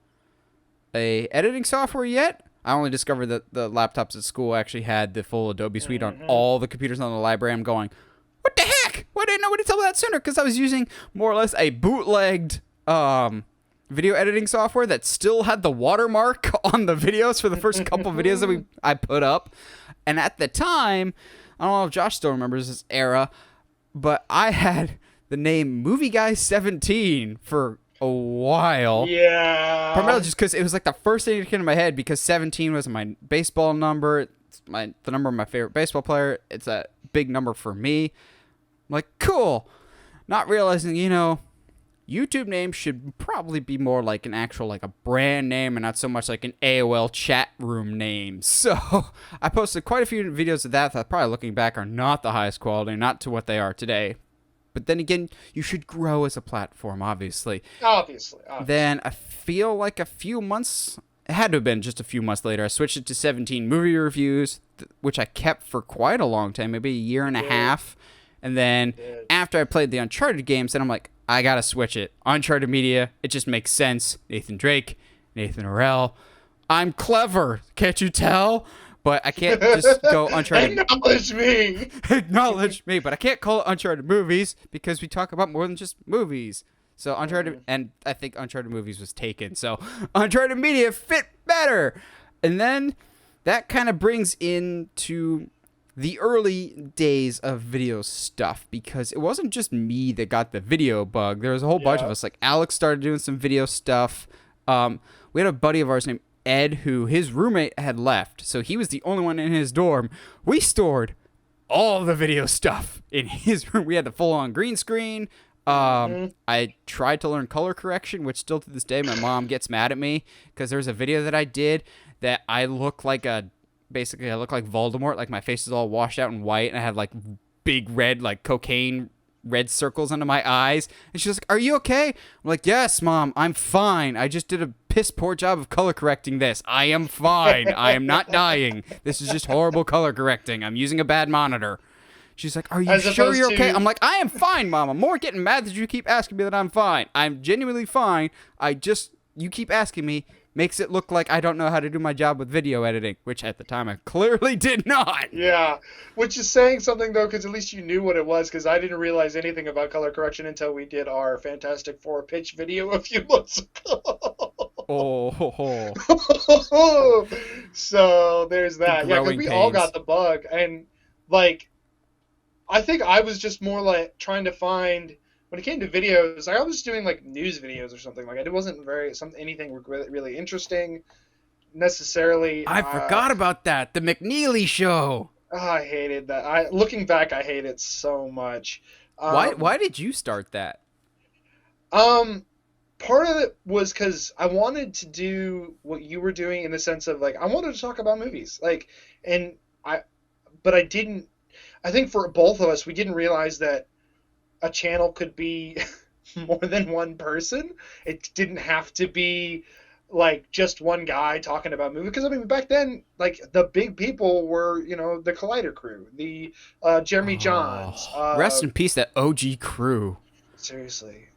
a editing software yet. I only discovered that the laptops at school actually had the full Adobe suite on all the computers in the library. I'm going, what the heck? Why didn't nobody tell me that sooner? Because I was using more or less a bootlegged video editing software that still had the watermark on the videos for the first couple videos that I put up. And at the time, I don't know if Josh still remembers this era, but I had the name Movie Guy 17 for a while. Yeah. Primarily just because it was like the first thing that came to my head, because 17 was my baseball number. It's the number of my favorite baseball player. It's a big number for me. I'm like, cool. Not realizing, YouTube name should probably be more like an actual, like a brand name and not so much like an AOL chat room name. So I posted quite a few videos of that probably looking back are not the highest quality, not to what they are today. But then again, you should grow as a platform, obviously. Obviously. Then I feel like a few months, it had to have been just a few months later, I switched it to 17 movie reviews, which I kept for quite a long time, maybe a year and a half. And then after I played the Uncharted games, then I'm like, I gotta switch it. Uncharted Media, it just makes sense. Nathan Drake, Nathan Orell. I'm clever, can't you tell? But I can't just go Uncharted. Acknowledge me! Acknowledge me, but I can't call it Uncharted Movies because we talk about more than just movies. So Uncharted, and I think Uncharted Movies was taken. So Uncharted Media fit better. And then that kind of brings into the early days of video stuff, because it wasn't just me that got the video bug. There was a whole bunch of us. Like Alex started doing some video stuff. We had a buddy of ours named Ed, who his roommate had left, so he was the only one in his dorm. We stored all the video stuff in his room. We had the full-on green screen. I tried to learn color correction, which still to this day my mom gets mad at me because there's a video that I did that I look like basically I look like Voldemort, like my face is all washed out and white, and I had like big red, like cocaine red circles under my eyes. And she's like, are you okay? I'm like, yes, Mom, I'm fine. I just did a piss poor job of color correcting this. I am fine. I am not dying. This is just horrible color correcting. I'm using a bad monitor. She's like, are you sure you're okay? I'm like, I am fine, Mom. I'm more getting mad that you keep asking me that I'm fine. I'm genuinely fine. You keep asking me, makes it look like I don't know how to do my job with video editing, which at the time I clearly did not. Yeah, which is saying something, though, because at least you knew what it was, because I didn't realize anything about color correction until we did our Fantastic Four pitch video a few months ago. So there's that. Yeah, because we all got the bug. And, like, I think I was just more like trying to find... When it came to videos, I was doing like news videos or something. Like it wasn't anything really interesting necessarily. I forgot about that. The McNeely Show. Oh, I hated that. Looking back, I hate it so much. Why did you start that? Part of it was because I wanted to do what you were doing in the sense of like I wanted to talk about movies. But I didn't. I think for both of us, we didn't realize that a channel could be more than one person. It didn't have to be like just one guy talking about movies. Because I mean, back then, like the big people were, the Collider crew, the Jeremy Johns. Rest in peace, that OG crew. Seriously.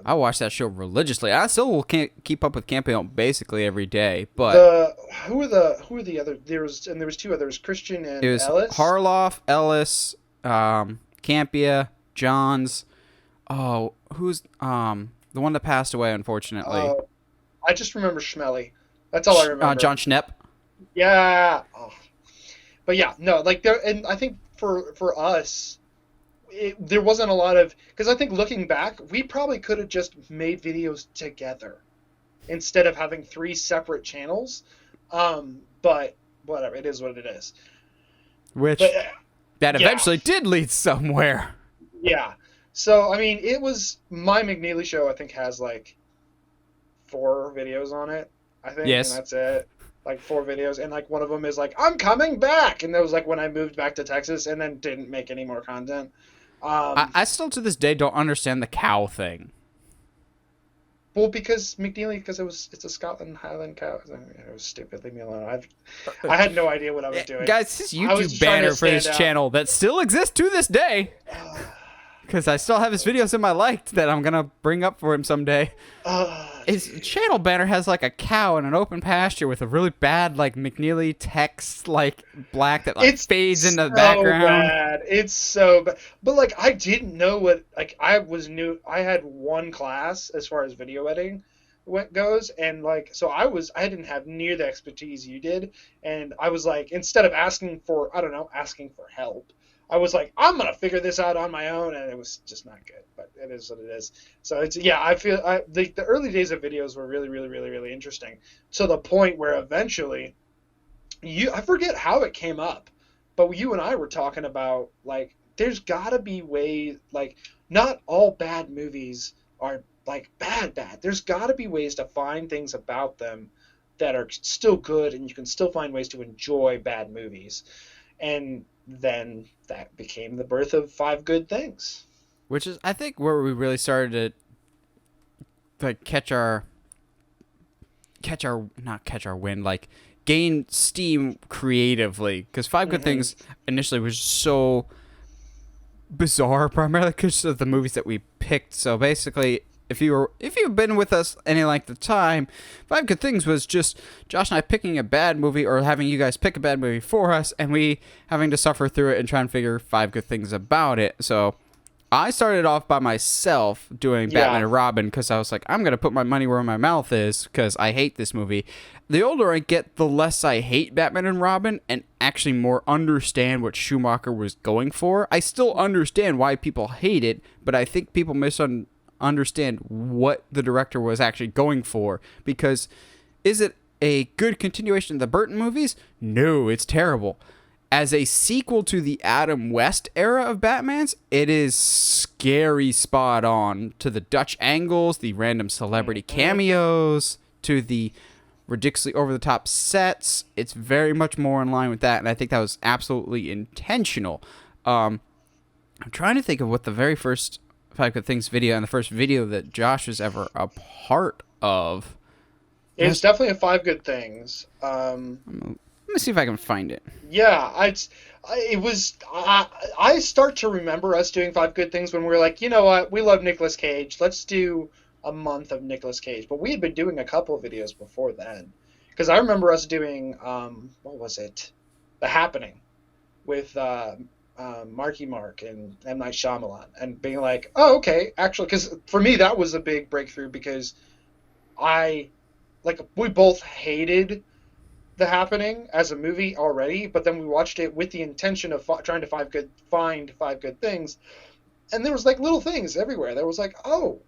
I watch that show religiously. I still will keep up with Campion basically every day. But who are the other? There was two others, Christian and Ellis. It was Harloff, Ellis, Campia, Johns. Oh, who's the one that passed away, unfortunately? I just remember Schmelly. That's all I remember. John Schnepp. Yeah. Oh. But yeah, no, like there, and I think for us, there wasn't a lot of, because I think looking back, we probably could have just made videos together instead of having three separate channels. But whatever, it is what it is. Which But that yeah, eventually did lead somewhere. yeah. So I mean, it was my McNeely show. I think has like 4 videos on it. I think, and Yes. that's it. Like 4 videos, and like one of them is like I'm coming back, and that was like when I moved back to Texas, and then didn't make any more content. Um, I still to this day don't understand the cow thing. well, because McNeely, because it's a Scotland Highland cow. It was stupid. Leave me alone. I had no idea what I was doing. Guys, this I was YouTube just trying to banner for this stand out. channel that still exists to this day. Because I still have his videos in my liked that I'm going to bring up for him someday. His channel banner has like a cow in an open pasture with a really bad like McNeely text like black that like It's fades into the so background. bad. It's so bad. But like I didn't know what like I was new. I had one class as far as video editing goes, and like so I didn't have near the expertise you did, and I was like instead of asking for I don't know asking for help. I was like, I'm gonna figure this out on my own, and it was just not good. But it is what it is. So it's yeah, I feel the early days of videos were really, really, really, really interesting to the point where eventually, I forget how it came up, but you and I were talking about like there's gotta be ways like not all bad movies are like bad. There's gotta be ways to find things about them that are still good, and you can still find ways to enjoy bad movies. And then that became the birth of Five Good Things. Which is, I think, where we really started to like not catch our wind, like gain steam creatively. Because Five Good Things initially was so bizarre, primarily because of the movies that we picked. So basically, if you've been with us any length of time, Five Good Things was just Josh and I picking a bad movie or having you guys pick a bad movie for us, and we having to suffer through it and try and figure 5 good things about it. So I started off by myself doing Batman and Robin because I was like, I'm gonna put my money where my mouth is because I hate this movie. The older I get, the less I hate Batman and Robin and actually more understand what Schumacher was going for. I still understand why people hate it, but I think people understand what the director was actually going for, because is it a good continuation of the Burton movies? No, it's terrible. As a sequel to the Adam West era of Batmans, it is scary spot on to the Dutch angles, the random celebrity cameos, to the ridiculously over-the-top sets. It's very much more in line with that, and I think that was absolutely intentional. I'm trying to think of what the very first Five Good Things video and the first video that Josh was ever a part of. It's definitely a Five Good Things. Let me see if I can find it. Yeah, it was. I start to remember us doing Five Good Things when we were like, you know what, we love Nicolas Cage. Let's do a month of Nicolas Cage. But we had been doing a couple of videos before then, because I remember us doing what was it, The Happening, with Marky Mark and M. Night Shyamalan, and being like, oh, okay, actually, because for me that was a big breakthrough because we both hated The Happening as a movie already, but then we watched it with the intention of trying to find five good things, and there was like little things everywhere. There was like, oh,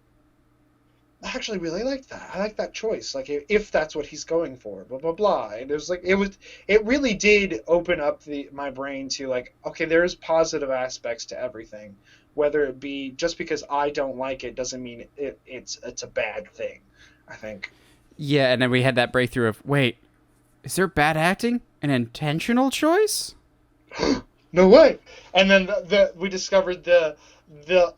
I actually really like that. I like that choice. Like if that's what he's going for, blah blah blah. And it really did open up my brain to like, okay, there's positive aspects to everything. Whether it be just because I don't like it doesn't mean it's a bad thing, I think. Yeah, and then we had that breakthrough of, wait, is there bad acting an intentional choice? No way. And then we discovered the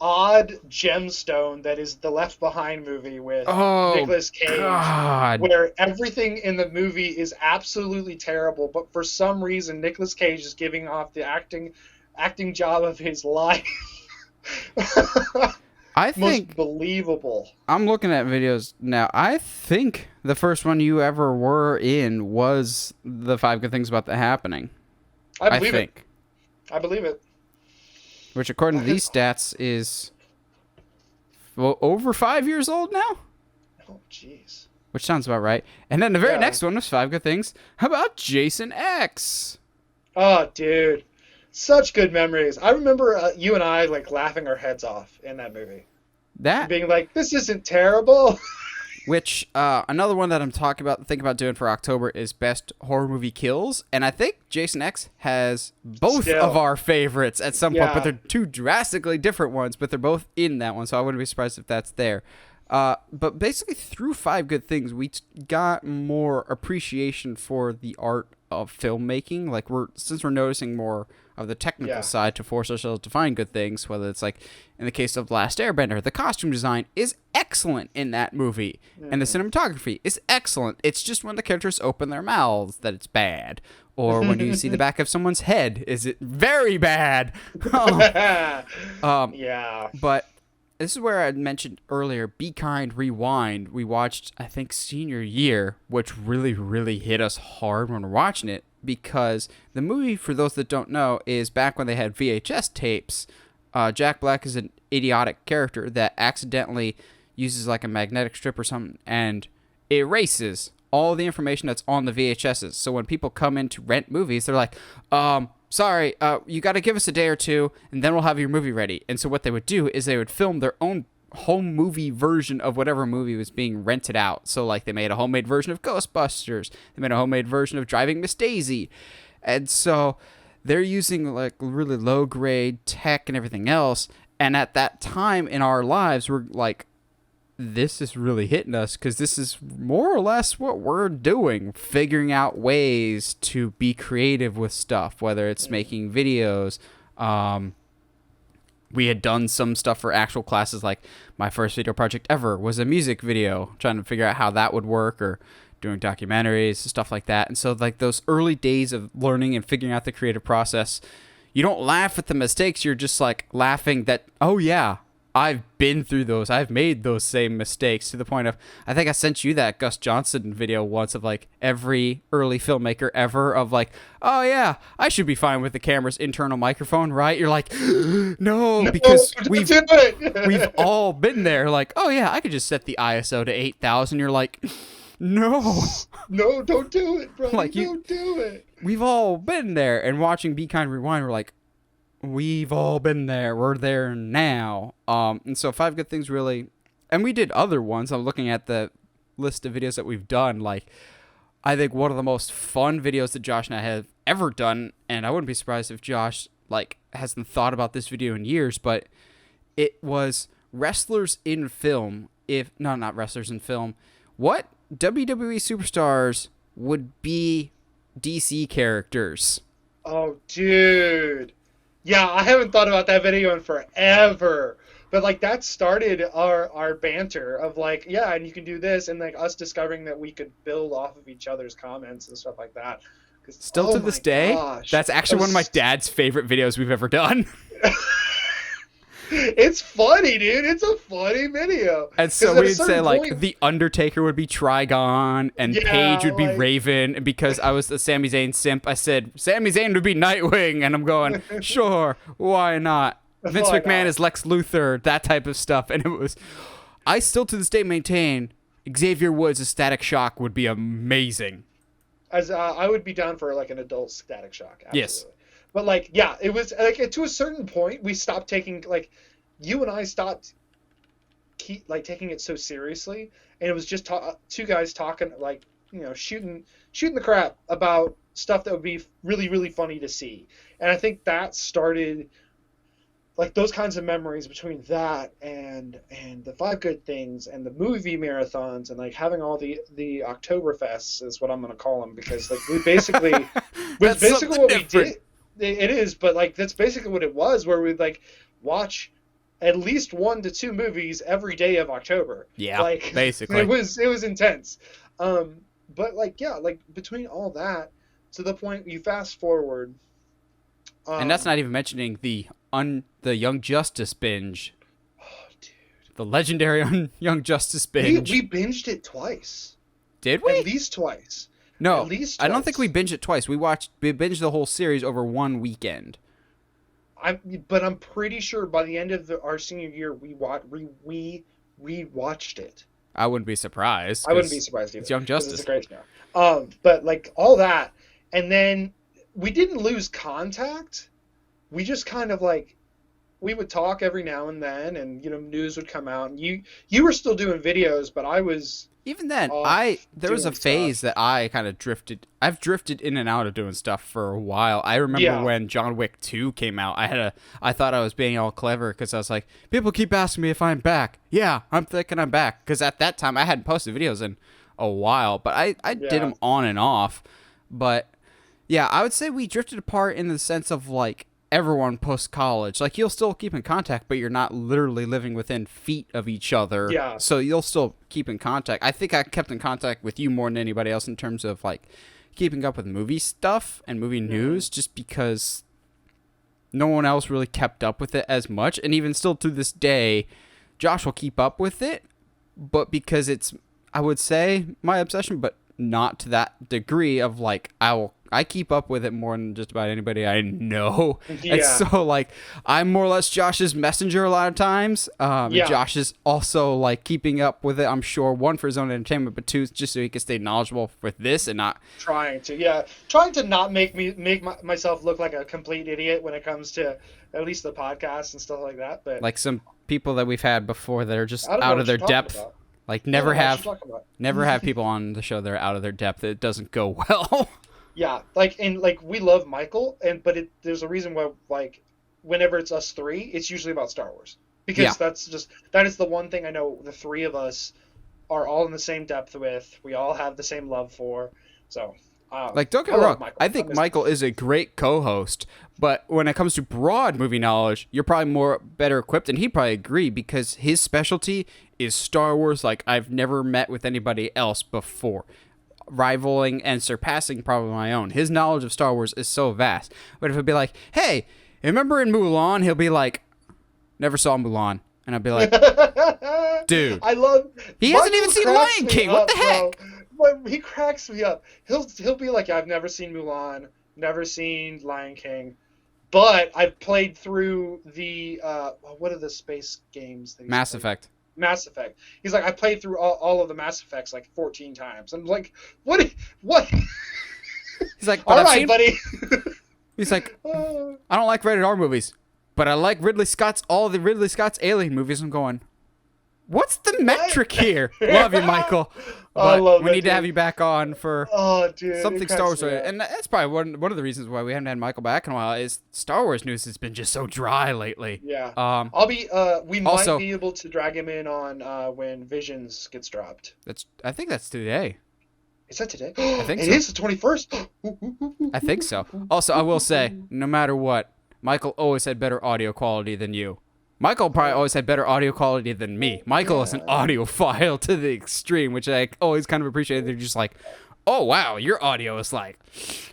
odd gemstone that is the Left Behind movie with Nicolas Cage, God. where everything in the movie is absolutely terrible, but for some reason Nicolas Cage is giving off the acting job of his life. I think most believable. I'm looking at videos now. I think the first one you ever were in was the 5 Good Things About the Happening. I believe it. Which, according to these stats, is over 5 years old now? Oh, jeez. Which sounds about right. And then the very next one was 5 Good Things. How about Jason X? Oh, dude. Such good memories. I remember you and I like laughing our heads off in that movie, That, being like, "This isn't terrible." which another one that I'm thinking about doing for October is best horror movie kills, and I think Jason X has both of Still, our favorites at some point, but yeah, they're two drastically different ones, but they're both in that one, so I wouldn't be surprised if that's there. But basically, through Five Good Things, we got more appreciation for the art of filmmaking. Like since we're noticing more of the technical yeah. side to force ourselves to find good things. Whether it's like in the case of Last Airbender, the costume design is excellent in that movie, and the cinematography is excellent. It's just when the characters open their mouths that it's bad, or when you see the back of someone's head, is it very bad? Yeah. But this is where I mentioned earlier, Be Kind, Rewind. We watched, I think, senior year, which really, really hit us hard when we're watching it, because the movie, for those that don't know, is back when they had VHS tapes. Jack Black is an idiotic character that accidentally uses like a magnetic strip or something and erases all the information that's on the VHSs. So when people come in to rent movies, they're like, sorry, you got to give us a day or two, and then we'll have your movie ready. And so what they would do is they would film their own home movie version of whatever movie was being rented out. So like they made a homemade version of Ghostbusters, they made a homemade version of Driving Miss Daisy, and so they're using like really low grade tech and everything else. And at that time in our lives, we're like, this is really hitting us because this is more or less what we're doing, figuring out ways to be creative with stuff, whether it's making videos. We had done some stuff for actual classes, like my first video project ever was a music video, trying to figure out how that would work, or doing documentaries, stuff like that. And so like those early days of learning and figuring out the creative process, you don't laugh at the mistakes. You're just like laughing that, oh yeah, I've been through those. I've made those same mistakes, to the point of, I think I sent you that Gus Johnson video once of like every early filmmaker ever of like, oh yeah, I should be fine with the camera's internal microphone, right? You're like, no, because we've all been there. Like, oh yeah, I could just set the ISO to 8,000. You're like, no, No, don't do it, bro. Like don't do it. we've all been there. And watching Be Kind Rewind, we're like, we've all been there. We're there now. And so Five Good Things really, and we did other ones. I'm looking at the list of videos that we've done. Like, I think one of the most fun videos that Josh and I have ever done, and I wouldn't be surprised if Josh like hasn't thought about this video in years, but it was wrestlers in film. Not wrestlers in film. What WWE superstars would be DC characters? Oh, dude. Yeah, I haven't thought about that video in forever. But like that started our banter of like, yeah, and you can do this, and like us discovering that we could build off of each other's comments and stuff like that. Still to this day, that's actually one of my dad's favorite videos we've ever done. It's funny, dude. It's a funny video. And so we'd say like The Undertaker would be Trigon and Paige would be Raven. And because I was the Sami Zayn simp, I said Sami Zayn would be Nightwing. And I'm going, sure, why not? Vince McMahon is Lex Luthor, that type of stuff. And it was, I still to this day maintain Xavier Woods as Static Shock would be amazing. As I would be down for like an adult Static Shock. Absolutely. Yes. But like, yeah, it was like to a certain point we stopped taking like, you and I stopped taking it so seriously, and it was just two guys talking like, you know, shooting the crap about stuff that would be really, really funny to see. And I think that started like those kinds of memories between that and the Five Good Things and the movie marathons and like having all the Oktoberfests is what I'm going to call them, because like we basically was basically what different. We did. It is, but like that's basically what it was, where we'd like watch at least 1 to 2 movies every day of October. Yeah, like basically it was intense. But like, yeah, like between all that to the point you fast forward, and that's not even mentioning the Young Justice binge. Oh, dude, the legendary Young Justice binge. We binged it twice. Did we? At least twice. No, at least twice. I don't think we binged it twice. We binged the whole series over one weekend. But I'm pretty sure by the end of our senior year, we rewatched it. I wouldn't be surprised. I wouldn't be surprised either. It's Young Justice. It's a great show. But like all that, and then we didn't lose contact, we just kind of like we would talk every now and then, and news would come out, and you were still doing videos, but I was Even then, off there was a doing phase stuff. that I kind of drifted. I've drifted in and out of doing stuff for a while. I remember Yeah, when John Wick 2 came out. I thought I was being all clever because I was like, people keep asking me if I'm back. Yeah, I'm thinking I'm back because at that time I hadn't posted videos in a while, but I did yeah, them on and off. But yeah, I would say we drifted apart in the sense of like everyone post college. Like you'll still keep in contact, but you're not literally living within feet of each other. yeah. So you'll still keep in contact. I think I kept in contact with you more than anybody else in terms of like keeping up with movie stuff and movie Mhm. news, just because no one else really kept up with it as much. And even still to this day, Josh will keep up with it, but because it's, I would say, my obsession, but not to that degree of like I keep up with it more than just about anybody I know. And Yeah, so like I'm more or less Josh's messenger a lot of times. And yeah. Josh is also like keeping up with it, I'm sure, one for his own entertainment, but two just so he can stay knowledgeable with this and not Trying to not myself look like a complete idiot when it comes to at least the podcast and stuff like that. But like some people that we've had before that are just I don't know out of what their you're talking depth. about. Like I don't know what you're talking about. never have people on the show that are out of their depth. It doesn't go well. Yeah, like we love Michael, there's a reason why, like, whenever it's us three, it's usually about Star Wars, Yeah. because that is the one thing I know the three of us are all in the same depth with. We all have the same love for. So, Like, don't get I me love wrong. Michael. I think Michael is a great co-host, but when it comes to broad movie knowledge, you're probably better equipped, and he'd probably agree because his specialty is Star Wars like I've never met with anybody else before, rivaling and surpassing probably my own. His knowledge of Star Wars is so vast. But if it'd be like, hey, remember in Mulan? He'll be like, never saw Mulan. And I'd be like, dude, I love. he hasn't even Michael seen cracks Lion me King. What up, the heck? bro. He cracks me up. He'll be like, I've never seen Mulan, never seen Lion King, but I've played through the what are the space games that he's Mass played? Effect. Mass Effect. He's like, I played through all of the Mass Effects like 14 times. I'm like, what? What? He's like, but All I've right, seen. buddy. He's like, Uh, I don't like rated R movies, but I like all the Ridley Scott's Alien movies. I'm going, what's the metric here? Love you, Michael, I but love we that need to have dude. you back on for Oh, dude, it something cracks Star Wars me related. up. And that's probably one of the reasons why we haven't had Michael back in a while is Star Wars news has been just so dry lately. Yeah. Um, We might also, be able to drag him in on when Visions gets dropped. I think that's today. Is that today? I think It so. is the 21st. I think so. Also, I will say, no matter what, Michael always had better audio quality than you. Michael probably always had better audio quality than me. Michael is an audiophile to the extreme, which I always kind of appreciate. They're just like, oh, wow, your audio is like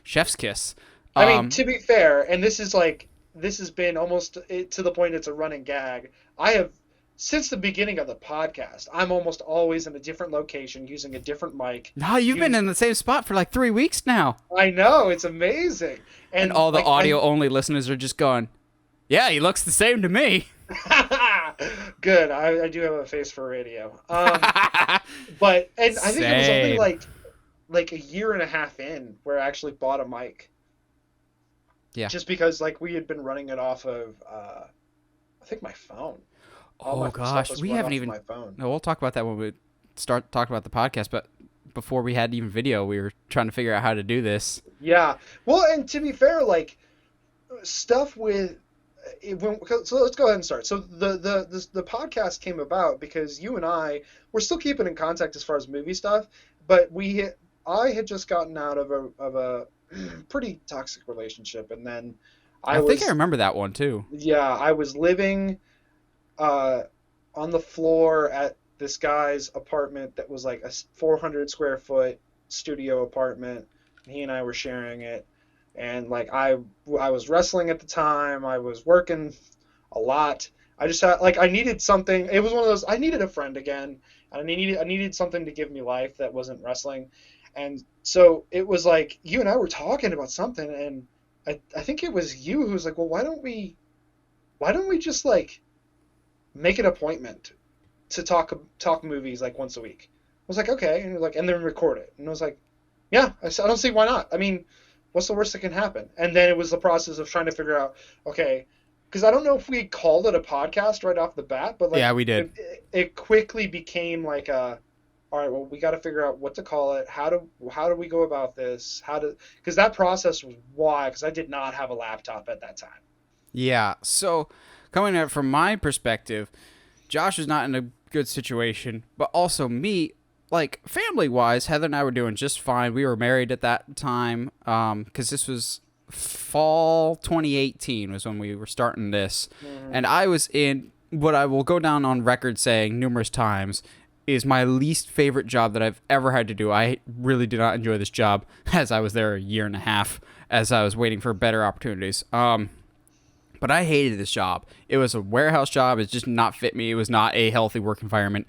chef's kiss. I mean, to be fair, and this has been almost to the point it's a running gag. I have, since the beginning of the podcast, I'm almost always in a different location using a different mic. No, you've been in the same spot for like 3 weeks now. I know, it's amazing. And all the like, audio-only listeners are just going, yeah, he looks the same to me. Good. I do have a face for radio. But I think it was only Same. like a year and a half in where I actually bought a mic. Yeah. Just because like we had been running it off of I think my phone. All Oh, my stuff gosh. was We run haven't off even... my phone. No, we'll talk about that when we start talking about the podcast, but before we had even video, we were trying to figure out how to do this. Yeah. Well, and to be fair, like stuff with so let's go ahead and start. So the podcast came about because you and I we're still keeping in contact as far as movie stuff, but I had just gotten out of a pretty toxic relationship, and then I think I remember that one, too. I was living on the floor at this guy's apartment that was like a 400 square foot studio apartment. He and I were sharing it, and like I was wrestling at the time. I was working a lot. I just had like I needed something. It was one of those. I needed a friend again, and I needed something to give me life that wasn't wrestling. And so it was like you and I were talking about something, and I think it was you who was like, well, why don't we just like make an appointment to talk movies like once a week? I was like, okay, and like, and then record it. And I was like, yeah, I don't see why not. I mean, What's the worst that can happen? And then it was the process of trying to figure out, okay, because I don't know if we called it a podcast right off the bat, but like Yeah, we did. it quickly became like a, all right, well, we got to figure out what to call it. How do we go about this? Because that process was why, because I did not have a laptop at that time. Yeah. So, coming at it from my perspective, Josh was not in a good situation, but also me, like family wise, Heather and I were doing just fine. We were married at that time, because this was fall 2018 was when we were starting this, and I was in what I will go down on record saying numerous times is my least favorite job that I've ever had to do. I really did not enjoy this job as I was there a year and a half as I was waiting for better opportunities. But I hated this job. It was a warehouse job. It just not fit me. It was not a healthy work environment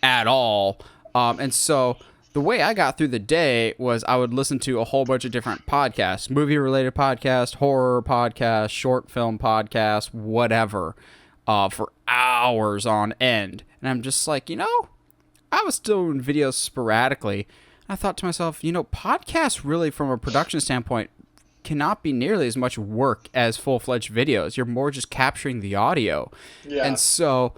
at all. And so the way I got through the day was I would listen to a whole bunch of different podcasts, movie-related podcasts, horror podcasts, short film podcasts, whatever, for hours on end. And I'm just like, I was still doing videos sporadically. I thought to myself, podcasts really, from a production standpoint, cannot be nearly as much work as full-fledged videos. You're more just capturing the audio. Yeah. And so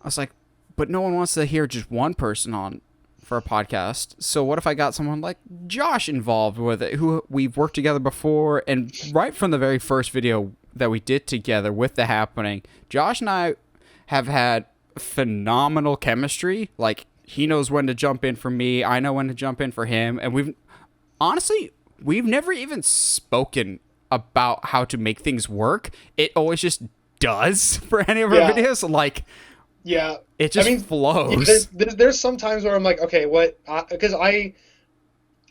I was like, but no one wants to hear just one person on for a podcast. So what if I got someone like Josh involved with it, who we've worked together before, and right from the very first video that we did together with The Happening, Josh and I have had phenomenal chemistry. Like, he knows when to jump in for me, I know when to jump in for him, and we've never even spoken about how to make things work. It always just does for any of our videos. Like, yeah, it just flows. There's some times where I'm like, okay, what? Because I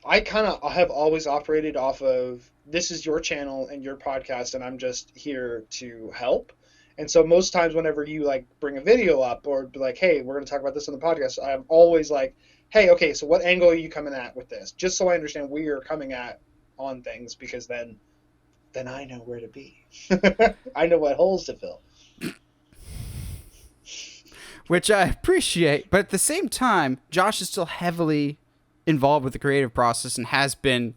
kind of have always operated off of, this is your channel and your podcast, and I'm just here to help. And so most times whenever you like bring a video up or be like, hey, we're going to talk about this on the podcast, I'm always like, hey, okay, so what angle are you coming at with this? Just so I understand where you're coming at on things, because then I know where to be. I know what holes to fill. Which I appreciate, but at the same time, Josh is still heavily involved with the creative process and has been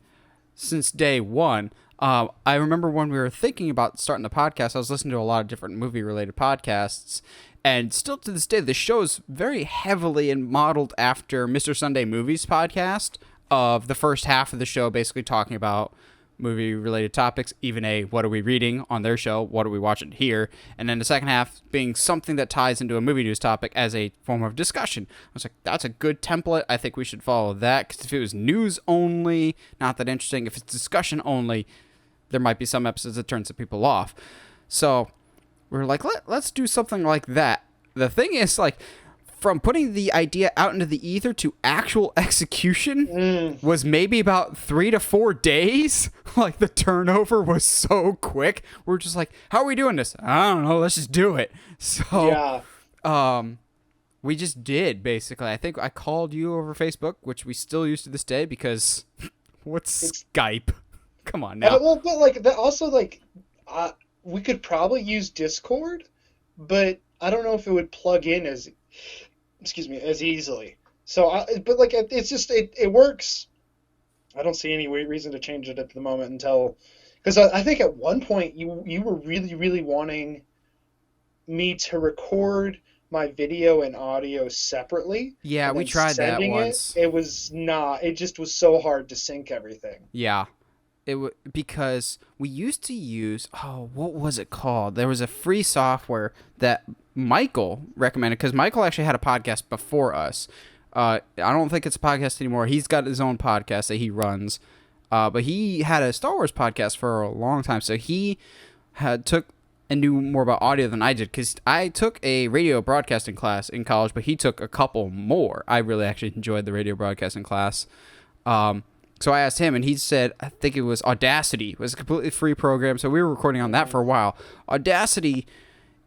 since day one. I remember when we were thinking about starting the podcast, I was listening to a lot of different movie-related podcasts, and still to this day, the show is very heavily and modeled after Mr. Sunday Movies podcast, of the first half of the show basically talking about movie-related topics, even what are we reading on their show, what are we watching here, and then the second half being something that ties into a movie news topic as a form of discussion. I was like, that's a good template. I think we should follow that, because if it was news only, not that interesting. If it's discussion only, there might be some episodes that turn some people off. So we were like, let's do something like that. The thing is, like, from putting the idea out into the ether to actual execution was maybe about 3 to 4 days. Like, the turnover was so quick. We're just like, how are we doing this? I don't know. Let's just do it. So, we just did, basically. I think I called you over Facebook, which we still use to this day, because what's Skype? Come on now. Well, but like that also, like, we could probably use Discord, but I don't know if it would plug in as easily. So, but like, it's just it works. I don't see any reason to change it at the moment until, because I think at one point you were really, really wanting me to record my video and audio separately. Yeah, we tried that once. It was not. It just was so hard to sync everything. Yeah. Because we used to use, what was it called? There was a free software that Michael recommended, because Michael actually had a podcast before us. I don't think it's a podcast anymore. He's got his own podcast that he runs, but he had a Star Wars podcast for a long time. So he took and knew more about audio than I did, because I took a radio broadcasting class in college, but he took a couple more. I really actually enjoyed the radio broadcasting class. So I asked him, and he said, I think it was Audacity. It was a completely free program, so we were recording on that for a while. Audacity,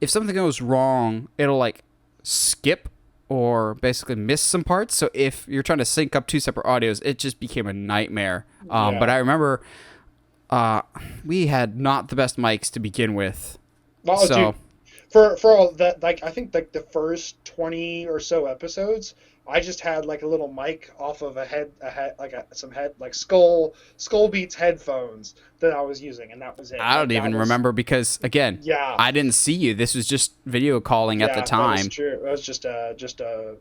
if something goes wrong, it'll, like, skip or basically miss some parts. So if you're trying to sync up two separate audios, it just became a nightmare. But I remember we had not the best mics to begin with. Well, so dude, for all that, like, I think, like, the first 20 or so episodes, I just had like a little mic off of some head like Skull Beats headphones that I was using, and that was it. I Like don't that even was remember because, again, yeah. I didn't see you. This was just video calling at the Yeah, that is time. true. That was just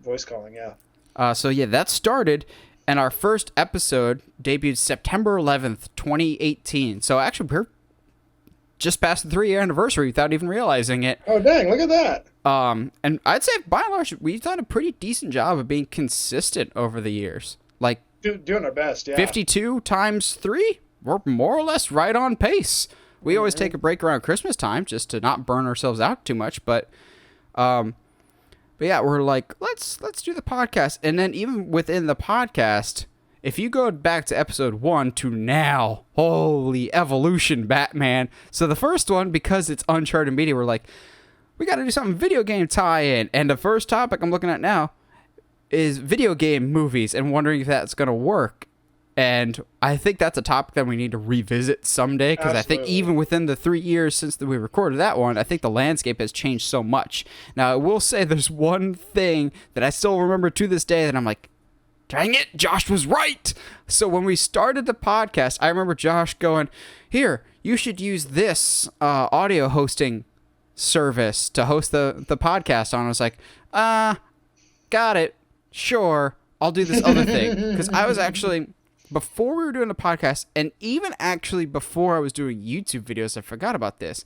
voice calling. Yeah. So yeah, that started, and our first episode debuted September 11th, 2018. So actually, we're just past the 3-year anniversary without even realizing it. Oh dang! Look at that. And I'd say by and large, we've done a pretty decent job of being consistent over the years. Like Doing our best. Yeah. 52 times 3, we're more or less right on pace. We always take a break around Christmas time just to not burn ourselves out too much, but yeah, we're like, let's do the podcast. And then even within the podcast, if you go back to episode 1 to now, holy evolution, Batman. So the first one, because it's Uncharted Media, we're like, we got to do something video game tie-in. And the first topic I'm looking at now is video game movies and wondering if that's going to work. And I think that's a topic that we need to revisit someday, because I think even within the 3 years since we recorded that one, I think the landscape has changed so much. Now, I will say there's one thing that I still remember to this day that I'm like, dang it, Josh was right. So when we started the podcast, I remember Josh going, here, you should use this audio hosting service to host the podcast on. I was like, got it. Sure, I'll do this other thing. Because I was actually... Before we were doing the podcast, and even actually before I was doing YouTube videos, I forgot about this.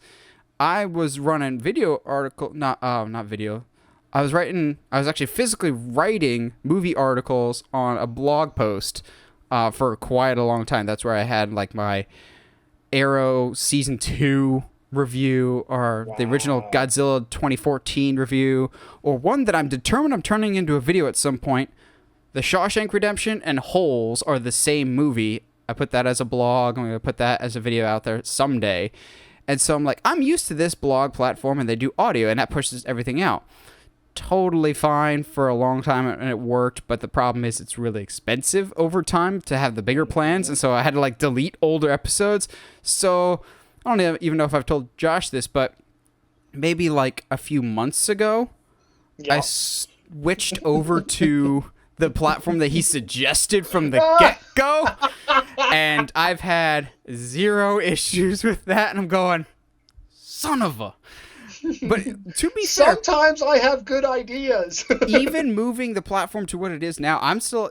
I was running not video. I was actually physically writing movie articles on a blog post for quite a long time. That's where I had like my Arrow Season 2 review, or the original Godzilla 2014 review, or one that I'm determined I'm turning into a video at some point. The Shawshank Redemption and Holes are the same movie. I put that as a blog. I'm going to put that as a video out there someday. And so I'm like, I'm used to this blog platform, and they do audio, and that pushes everything out. Totally fine for a long time, and it worked, but the problem is it's really expensive over time to have the bigger plans, and so I had to like delete older episodes. So I don't even know if I've told Josh this, but maybe like a few months ago, I switched over to... the platform that he suggested from the get-go, and I've had 0 issues with that, and I'm going, son of a... But to be fair... Sometimes I have good ideas. Even moving the platform to what it is now, I'm still,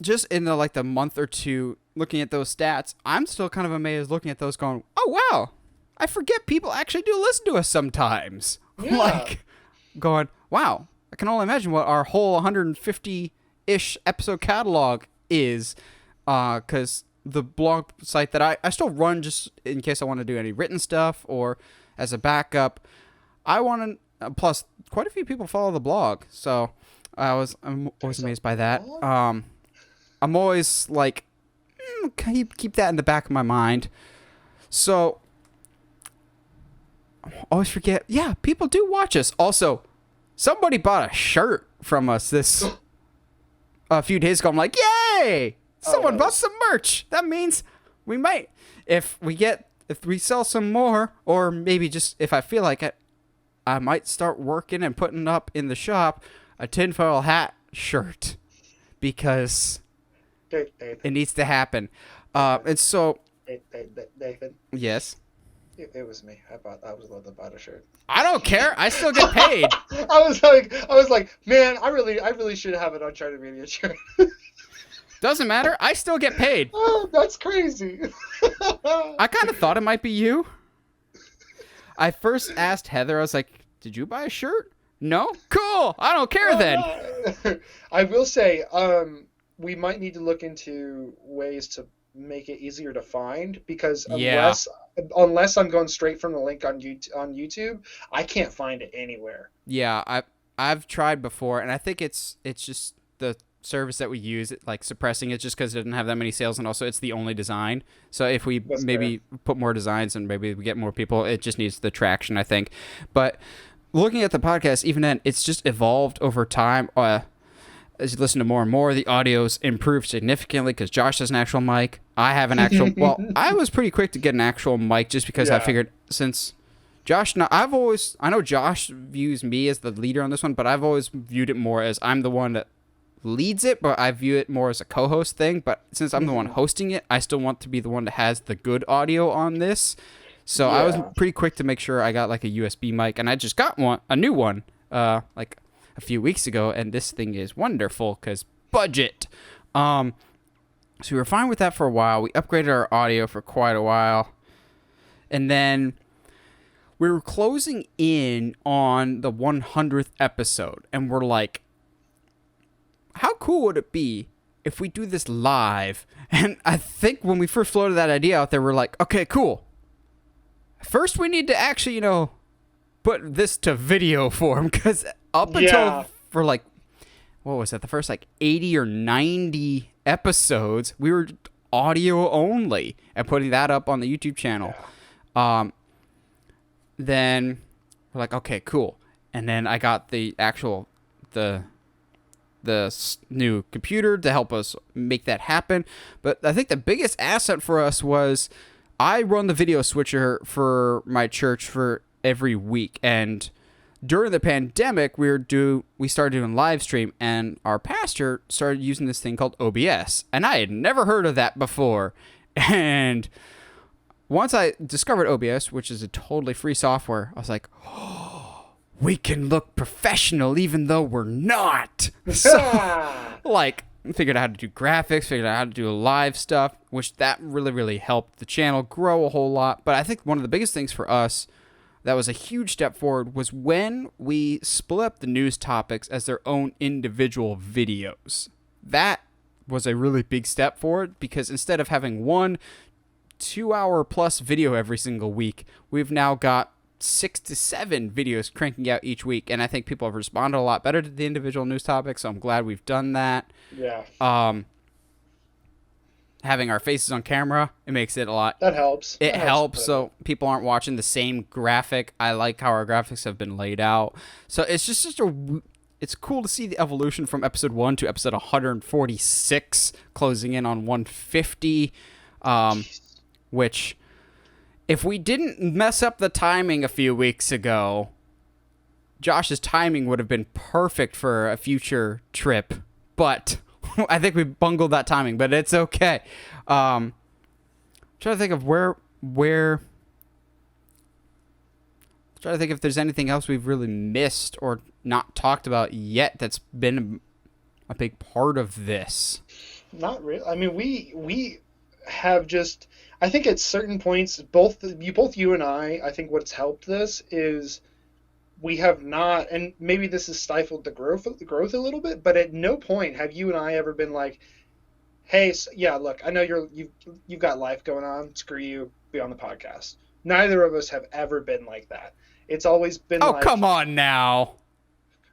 just in the month or two, looking at those stats, I'm still kind of amazed looking at those going, oh, wow, I forget people actually do listen to us sometimes. Yeah. Like, going, wow, I can only imagine what our whole 150... ish episode catalog is, because the blog site that I still run just in case I want to do any written stuff or as a backup. I want to, plus quite a few people follow the blog, so I'm always amazed by that. I'm always like, keep that in the back of my mind. So I always forget. Yeah, people do watch us. Also, somebody bought a shirt from us a few days ago. I'm like, yay! Someone bought some merch. That means we might, if we sell some more, or maybe just if I feel like it, I might start working and putting up in the shop a tinfoil hat shirt, because it needs to happen. And so, Nathan. Yes. It was me. I was the one that bought a shirt. I don't care. I still get paid. I was like, man, I really should have an Uncharted Media shirt. Doesn't matter. I still get paid. Oh, that's crazy. I kind of thought it might be you. I first asked Heather, I was like, did you buy a shirt? No? Cool. I don't care then. I will say, we might need to look into ways to make it easier to find, because unless I'm going straight from the link on YouTube, I can't find it anywhere. Yeah, I've tried before, and I think it's just the service that we use, like suppressing it just because it doesn't have that many sales, and also it's the only design. So if we put more designs and maybe we get more people, it just needs the traction, I think. But looking at the podcast, even then, it's just evolved over time. As you listen to more and more, the audio's improved significantly because Josh has an actual mic. I have an actual... well, I was pretty quick to get an actual mic just because I figured since Josh... I know Josh views me as the leader on this one, but I've always viewed it more as I'm the one that leads it, but I view it more as a co-host thing. But since I'm the one hosting it, I still want to be the one that has the good audio on this. So I was pretty quick to make sure I got like a USB mic, and I just got a new one, like a few weeks ago, and this thing is wonderful because budget. So we were fine with that for a while. We upgraded our audio for quite a while, and then we were closing in on the 100th episode, and we're like, how cool would it be if we do this live? And I think when we first floated that idea out there, we're like, okay, cool. First, we need to actually, put this to video form, because up until for like, what was that? The first like 80 or 90 episodes, we were audio only and putting that up on the YouTube channel. Then we're like, okay, cool. And then I got the new computer to help us make that happen. But I think the biggest asset for us was I run the video switcher for my church for every week. And during the pandemic, we started doing live stream, and our pastor started using this thing called OBS. And I had never heard of that before. And once I discovered OBS, which is a totally free software, I was like, oh, we can look professional even though we're not. So, like, figured out how to do graphics, figured out how to do live stuff, which that really, really helped the channel grow a whole lot. But I think one of the biggest things for us that was a huge step forward was when we split up the news topics as their own individual videos. That was a really big step forward, because instead of having 1 2-hour plus video every single week, we've now got 6 to 7 videos cranking out each week, and I think people have responded a lot better to the individual news topics, so I'm glad we've done that. Having our faces on camera, it makes it a lot. That helps. It helps, so people aren't watching the same graphic. I like how our graphics have been laid out. So it's just it's cool to see the evolution from episode 1 to episode 146, closing in on 150, which, if we didn't mess up the timing a few weeks ago, Josh's timing would have been perfect for a future trip. But I think we bungled that timing, but it's okay. Trying to think of trying to think if there's anything else we've really missed or not talked about yet that's been a big part of this. Not really. I mean, we have just, I think at certain points, both you and I think what's helped this is we have not, and maybe this has stifled the growth a little bit, but at no point have you and I ever been like, hey, yeah, look, I know you've got life going on, screw you, be on the podcast. Neither of us have ever been like that. It's always been like, come on now.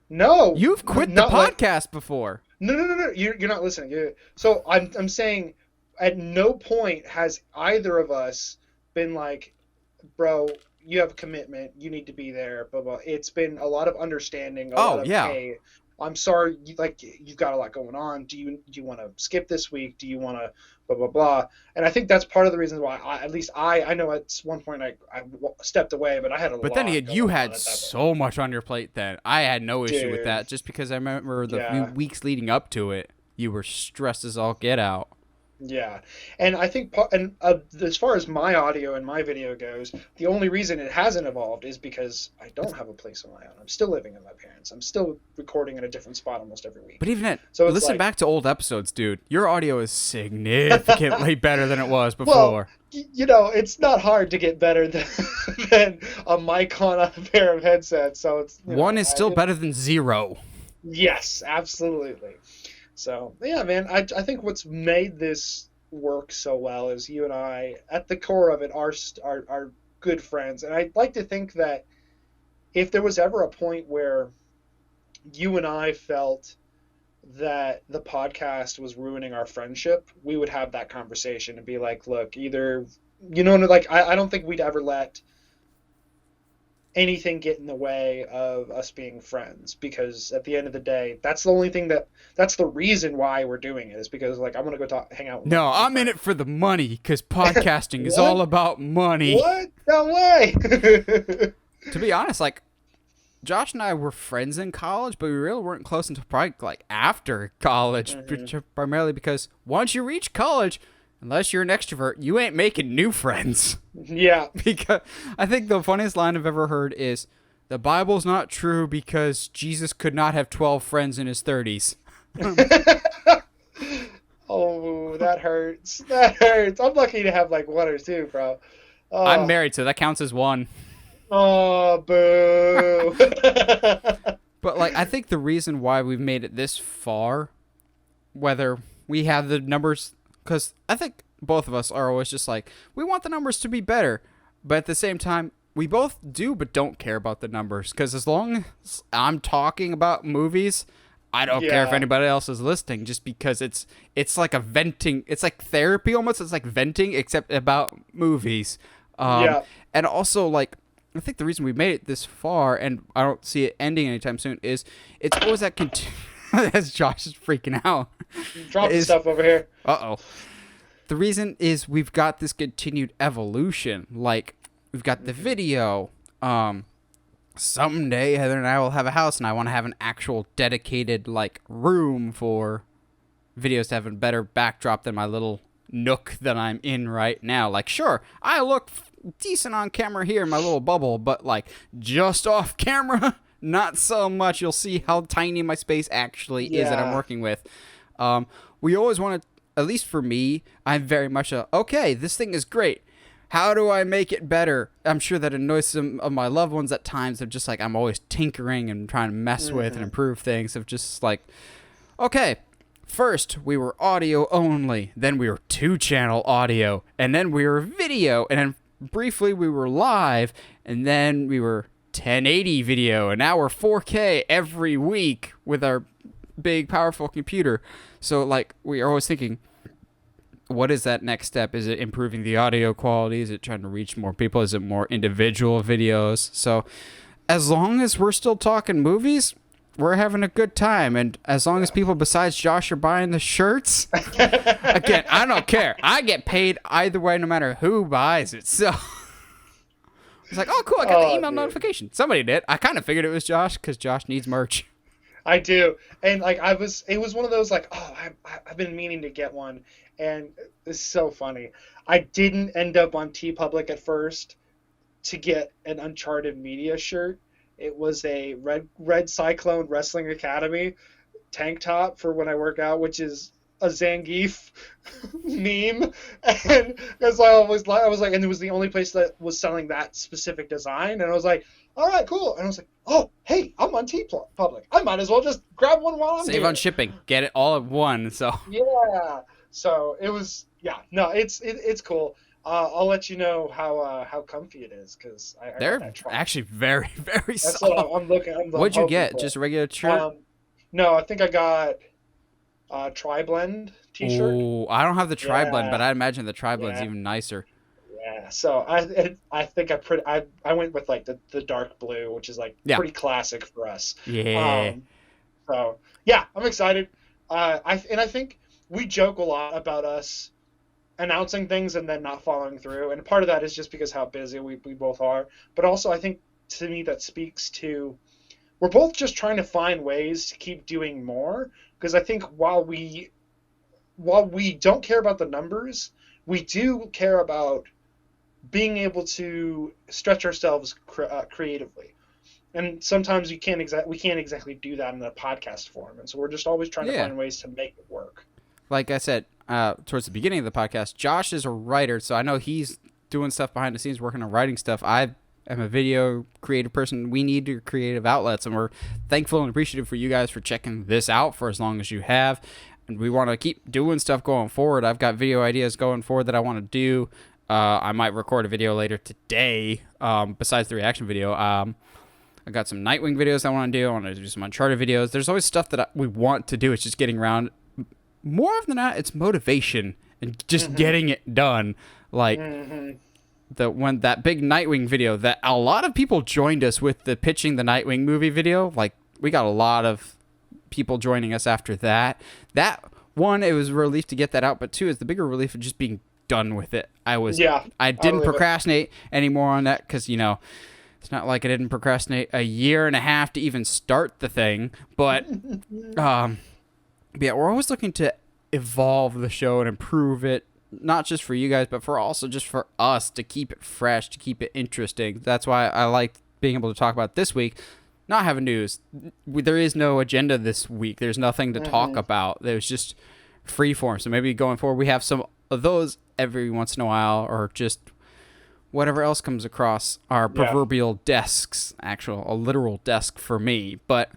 No. You've quit the podcast before. No. You're not listening. So I'm saying, at no point has either of us been like, bro, you have a commitment, you need to be there, blah, blah. It's been a lot of understanding. Hey, I'm sorry, you've got a lot going on. Do you want to skip this week? Do you want to blah, blah, blah? And I think that's part of the reason why, I know at one point I stepped away, but I had a lot. But then you had so much on your plate then. I had no issue with that, just because I remember the few weeks leading up to it, you were stressed as all get out. Yeah, and I think, as far as my audio and my video goes, the only reason it hasn't evolved is because I don't have a place of my own. I'm still living with my parents. I'm still recording in a different spot almost every week. But even listen back to old episodes, dude. Your audio is significantly better than it was before. Well, it's not hard to get better than a mic on a pair of headsets. So it's one is still better than 0. Yes, absolutely. So, yeah, man, I think what's made this work so well is you and I, at the core of it, are good friends. And I'd like to think that if there was ever a point where you and I felt that the podcast was ruining our friendship, we would have that conversation and be like, look, either, I don't think we'd ever let anything get in the way of us being friends, because at the end of the day, that's the reason why we're doing it, is because I want to go hang out with I'm in it for the money, because podcasting is all about money. What? No way. To be honest, Josh and I were friends in college, but we really weren't close until probably like after college, primarily because once you reach college, unless you're an extrovert, you ain't making new friends. Yeah. Because I think the funniest line I've ever heard is, the Bible's not true because Jesus could not have 12 friends in his 30s. Oh, that hurts. That hurts. I'm lucky to have like one or two, bro. Oh. I'm married, so that counts as one. Oh, boo. But like, I think the reason why we've made it this far, whether we have the numbers, because I think both of us are always just like, we want the numbers to be better, but at the same time, we both do but don't care about the numbers, because as long as I'm talking about movies, I don't care if anybody else is listening, just because it's like a venting, it's like therapy almost, it's like venting except about movies. And also, like, I think the reason we made it this far, and I don't see it ending anytime soon, is it's always that as Josh is freaking out. Dropping stuff over here. Uh-oh. The reason is we've got this continued evolution. Like, we've got the video. Someday Heather and I will have a house, and I want to have an actual dedicated, like, room for videos to have a better backdrop than my little nook that I'm in right now. Like, sure, I look decent on camera here in my little bubble, but, like, just off camera, not so much. You'll see how tiny my space actually is that I'm working with. We always want to, at least for me, I'm very much okay, this thing is great. How do I make it better? I'm sure that annoys some of my loved ones at times of just like, I'm always tinkering and trying to mess with and improve things, of just like, okay, first we were audio only, then we were 2-channel audio, and then we were video, and then briefly we were live, and then we were 1080 video, and now we're 4K every week with our big powerful computer. So like, we are always thinking, what is that next step? Is it improving the audio quality? Is it trying to reach more people? Is it more individual videos? So as long as we're still talking movies, we're having a good time. And as long as people besides Josh are buying the shirts, again, I don't care. I get paid either way, no matter who buys it. So it's like, oh, cool. I got the email notification. Somebody did. I kind of figured it was Josh because Josh needs merch. I do. And like, it was one of those like, oh, I've been meaning to get one. And it's so funny. I didn't end up on TeePublic at first to get an Uncharted media shirt. It was a Red Cyclone Wrestling Academy tank top for when I work out, which is a Zangief meme. And because I was like, and it was the only place that was selling that specific design. And I was like, all right, cool. And I was like, oh, hey, I'm on TeePublic. I might as well just grab one while I'm Save on shipping. Get it all at one. So yeah. So it was, it's cool. I'll let you know how comfy it is, because they're actually very, very soft. That's soft. what I'm looking. What'd you get? For. Just a regular shirt? No, I think I got a Tri-Blend t-shirt. Oh, I don't have the Tri-Blend, but I imagine the Tri-Blend's even nicer. Yeah, so I think I went with like the dark blue, which is like pretty classic for us. Yeah. So yeah, I'm excited. I think we joke a lot about us announcing things and then not following through, and part of that is just because how busy we both are. But also, I think to me that speaks to we're both just trying to find ways to keep doing more. Because I think while we don't care about the numbers, we do care about being able to stretch ourselves creatively. And sometimes we can't exactly do that in the podcast form, and so we're just always trying to find ways to make it work. Like I said, towards the beginning of the podcast, Josh is a writer, so I know he's doing stuff behind the scenes, working on writing stuff. I am a video creative person. We need your creative outlets, and we're thankful and appreciative for you guys for checking this out for as long as you have. And we want to keep doing stuff going forward. I've got video ideas going forward that I want to do. I might record a video later today, besides the reaction video. I got some Nightwing videos I want to do. I want to do some Uncharted videos. There's always stuff that we want to do. It's just getting around. More often than not, it's motivation and just getting it done. Like when that big Nightwing video that a lot of people joined us with, the pitching the Nightwing movie video. Like, we got a lot of people joining us after that. That one, it was a relief to get that out, but two, is the bigger relief of just being done with it. I didn't procrastinate anymore on that because, It's not like I didn't procrastinate a year and a half to even start the thing, but yeah, we're always looking to evolve the show and improve it, not just for you guys, but for also just for us to keep it fresh, to keep it interesting. That's why I like being able to talk about this week, not having news. There is no agenda this week. There's nothing to talk about. There's just free form. So maybe going forward, we have some of those every once in a while, or just whatever else comes across our proverbial desks. A literal desk for me. But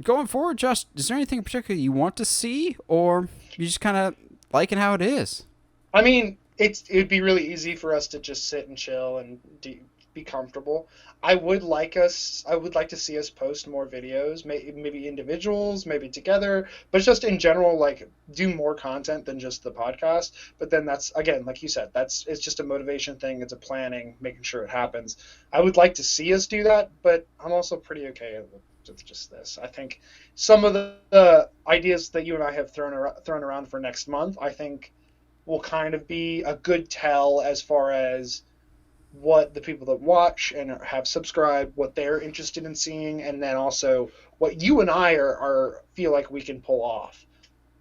going forward, Josh, is there anything in particular you want to see, or you just kind of liking how it is? I mean, it'd be really easy for us to just sit and chill and be comfortable. I would like to see us post more videos, maybe individuals, maybe together, but just in general, like, do more content than just the podcast. But then that's, again, like you said, it's just a motivation thing. It's a planning, making sure it happens. I would like to see us do that, but I'm also pretty okay with just this. I think some of the ideas that you and I have thrown around for next month, I think will kind of be a good tell as far as what the people that watch and have subscribed, what they're interested in seeing, and then also what you and I feel like we can pull off.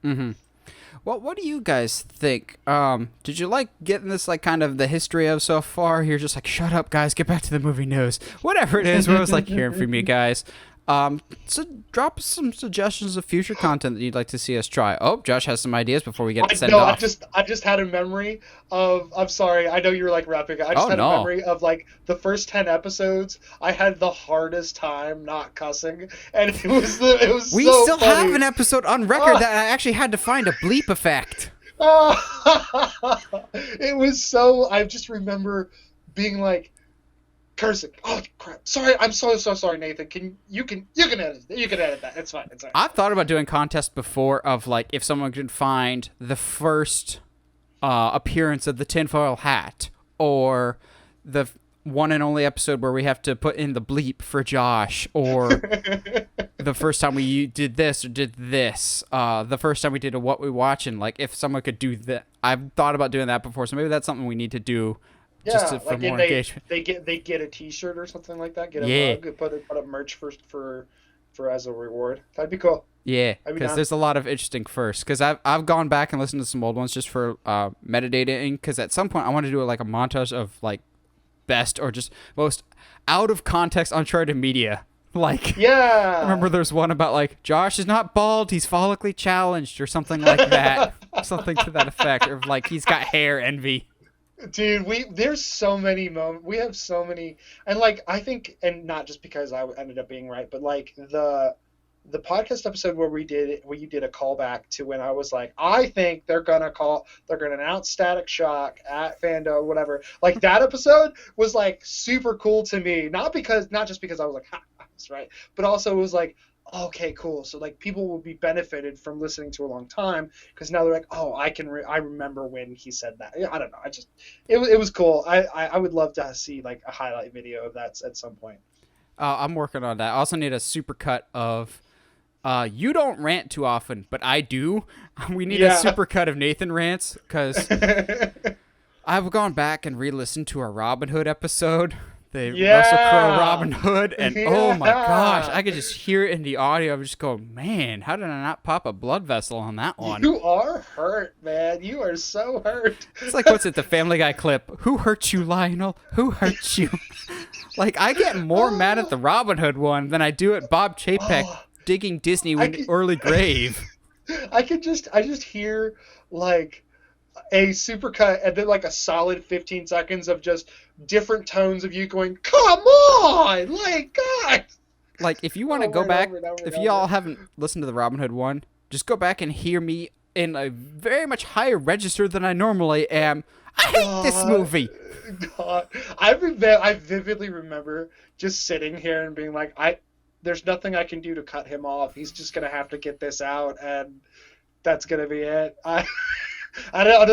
Mm-hmm. Well, what do you guys think? Did you like getting this, like, kind of the history of so far? You're just like, shut up, guys, get back to the movie news. Whatever it is, we're always like hearing from you guys. So drop some suggestions of future content that you'd like to see us try. Oh, Josh has some ideas before we get sent off. I just had a memory of. I'm sorry, I know you were like wrapping. I just had a memory of like the first 10 episodes. I had the hardest time not cussing, and it was. We so still funny. have an episode on record that I actually had to find a bleep effect. It was so. I just remember being like, cursing. Oh crap! Sorry, I'm so sorry, Nathan. You can edit that. It's fine. I've thought about doing contests before of, like, if someone could find the first appearance of the tinfoil hat, or the one and only episode where we have to put in the bleep for Josh, or the first time we did this or did this, the first time we did a what we watching. Like, if someone could do that, I've thought about doing that before. So maybe that's something we need to do. Yeah, for more engagement. They get a T-shirt or something like that. Get a mug, put up merch for as a reward. That'd be cool. Yeah, because there's a lot of interesting firsts. Because I've gone back and listened to some old ones just for metadating. Because at some point I want to do like a montage of, like, best or just most out of context Uncharted media. Like, I remember there's one about, like, Josh is not bald, he's follically challenged, or something like that. Something to that effect, or like he's got hair envy. Dude, there's so many moments. We have so many, and like I think, and not just because I ended up being right, but like the podcast episode where you did a callback to when I was like, I think they're gonna announce Static Shock at Fando, whatever. Like, that episode was like super cool to me, not just because I was like, ha, that's right, but also it was like, okay, cool. So like people will be benefited from listening to a long time because now they're like, oh, I remember when he said that. I don't know. It was cool. I would love to see like a highlight video of that at some point. I'm working on that. I also need a super cut of you don't rant too often, but I do. We need a super cut of Nathan rants, because I've gone back and re-listened to our Robin Hood episode. The Russell Crowe Robin Hood, and oh my gosh, I could just hear it in the audio. I'm just going, man, how did I not pop a blood vessel on that one? You are hurt, man. You are so hurt. It's like, what's it, the Family Guy clip? Who hurt you, Lionel? Who hurt you? Like, I get more mad at the Robin Hood one than I do at Bob Chapek digging Disney in early grave. I just hear like a supercut and then like a solid 15 seconds of just different tones of you going, come on, like, God. Like, if you want to go back, if y'all haven't listened to the Robin Hood one, just go back and hear me in a very much higher register than I normally am. I hate this movie. God. I vividly remember just sitting here and being like, there's nothing I can do to cut him off. He's just going to have to get this out, and that's going to be it. I don't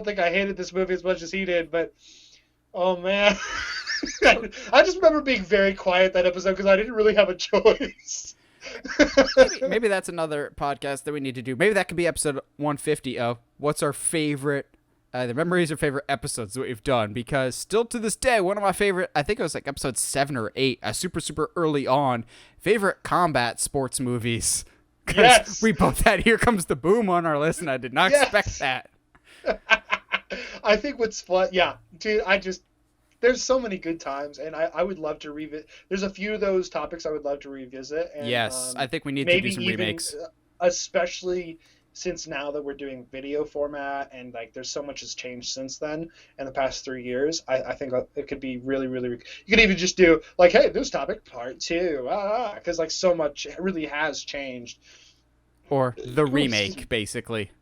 think I hated this movie as much as he did, but oh man. I just remember being very quiet that episode because I didn't really have a choice. maybe that's another podcast that we need to do. Maybe that could be episode 150 of what's our favorite either memories or favorite episodes that we've done, because still to this day, one of my favorite, I think it was like episode 7 or 8, super early on, favorite combat sports movies. Yes. We both had Here Comes the Boom on our list, and I did not expect that. I think what's fun, yeah, dude, there's so many good times, and I would love to revisit. There's a few of those topics I would love to revisit. And, yes, I think we need to do some remakes. Especially since now that we're doing video format, and like there's so much has changed since then in the past 3 years. I think it could be really, really. You could even just do like, hey, this topic part 2, because like so much really has changed. Or the remake, basically.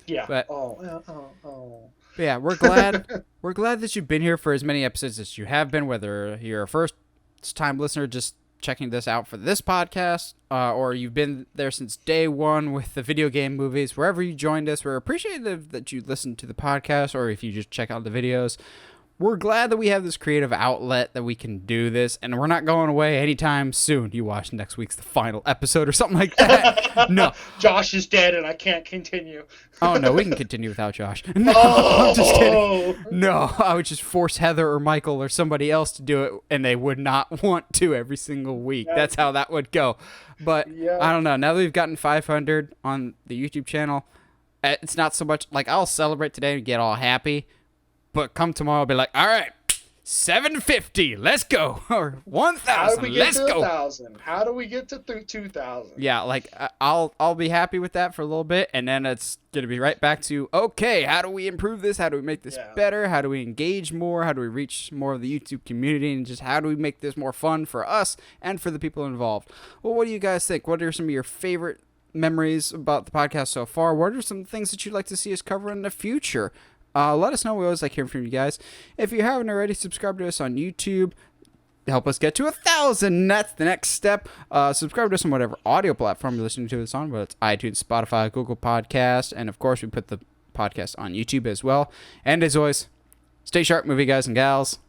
Yeah. But, oh. But yeah, we're glad that you've been here for as many episodes as you have been, whether you're a first-time listener just checking this out for this podcast, or you've been there since day one with the video game movies. Wherever you joined us, we're appreciative that you listened to the podcast, or if you just check out the videos. We're glad that we have this creative outlet that we can do this, and we're not going away anytime soon. You watch next week's the final episode or something like that. No. Josh is dead and I can't continue. Oh, no, we can continue without Josh. No, I'm just kidding. No, I would just force Heather or Michael or somebody else to do it, and they would not want to every single week. That's how that would go. But I don't know. Now that we've gotten 500 on the YouTube channel, it's not so much like I'll celebrate today and get all happy. But come tomorrow, I'll be like, all right, 750, let's go. Or 1,000, let's go. 1,000? How do we get to 2,000? Yeah, like I'll be happy with that for a little bit, and then it's gonna be right back to, okay, how do we improve this? How do we make this better? How do we engage more? How do we reach more of the YouTube community? And just how do we make this more fun for us and for the people involved? Well, what do you guys think? What are some of your favorite memories about the podcast so far? What are some things that you'd like to see us cover in the future? Let us know. We always like hearing from you guys. If you haven't already, subscribe to us on YouTube. Help us get to 1,000. That's the next step. Subscribe to us on whatever audio platform you're listening to this on, whether it's iTunes, Spotify, Google Podcast, and of course, we put the podcast on YouTube as well. And as always, stay sharp, movie guys and gals.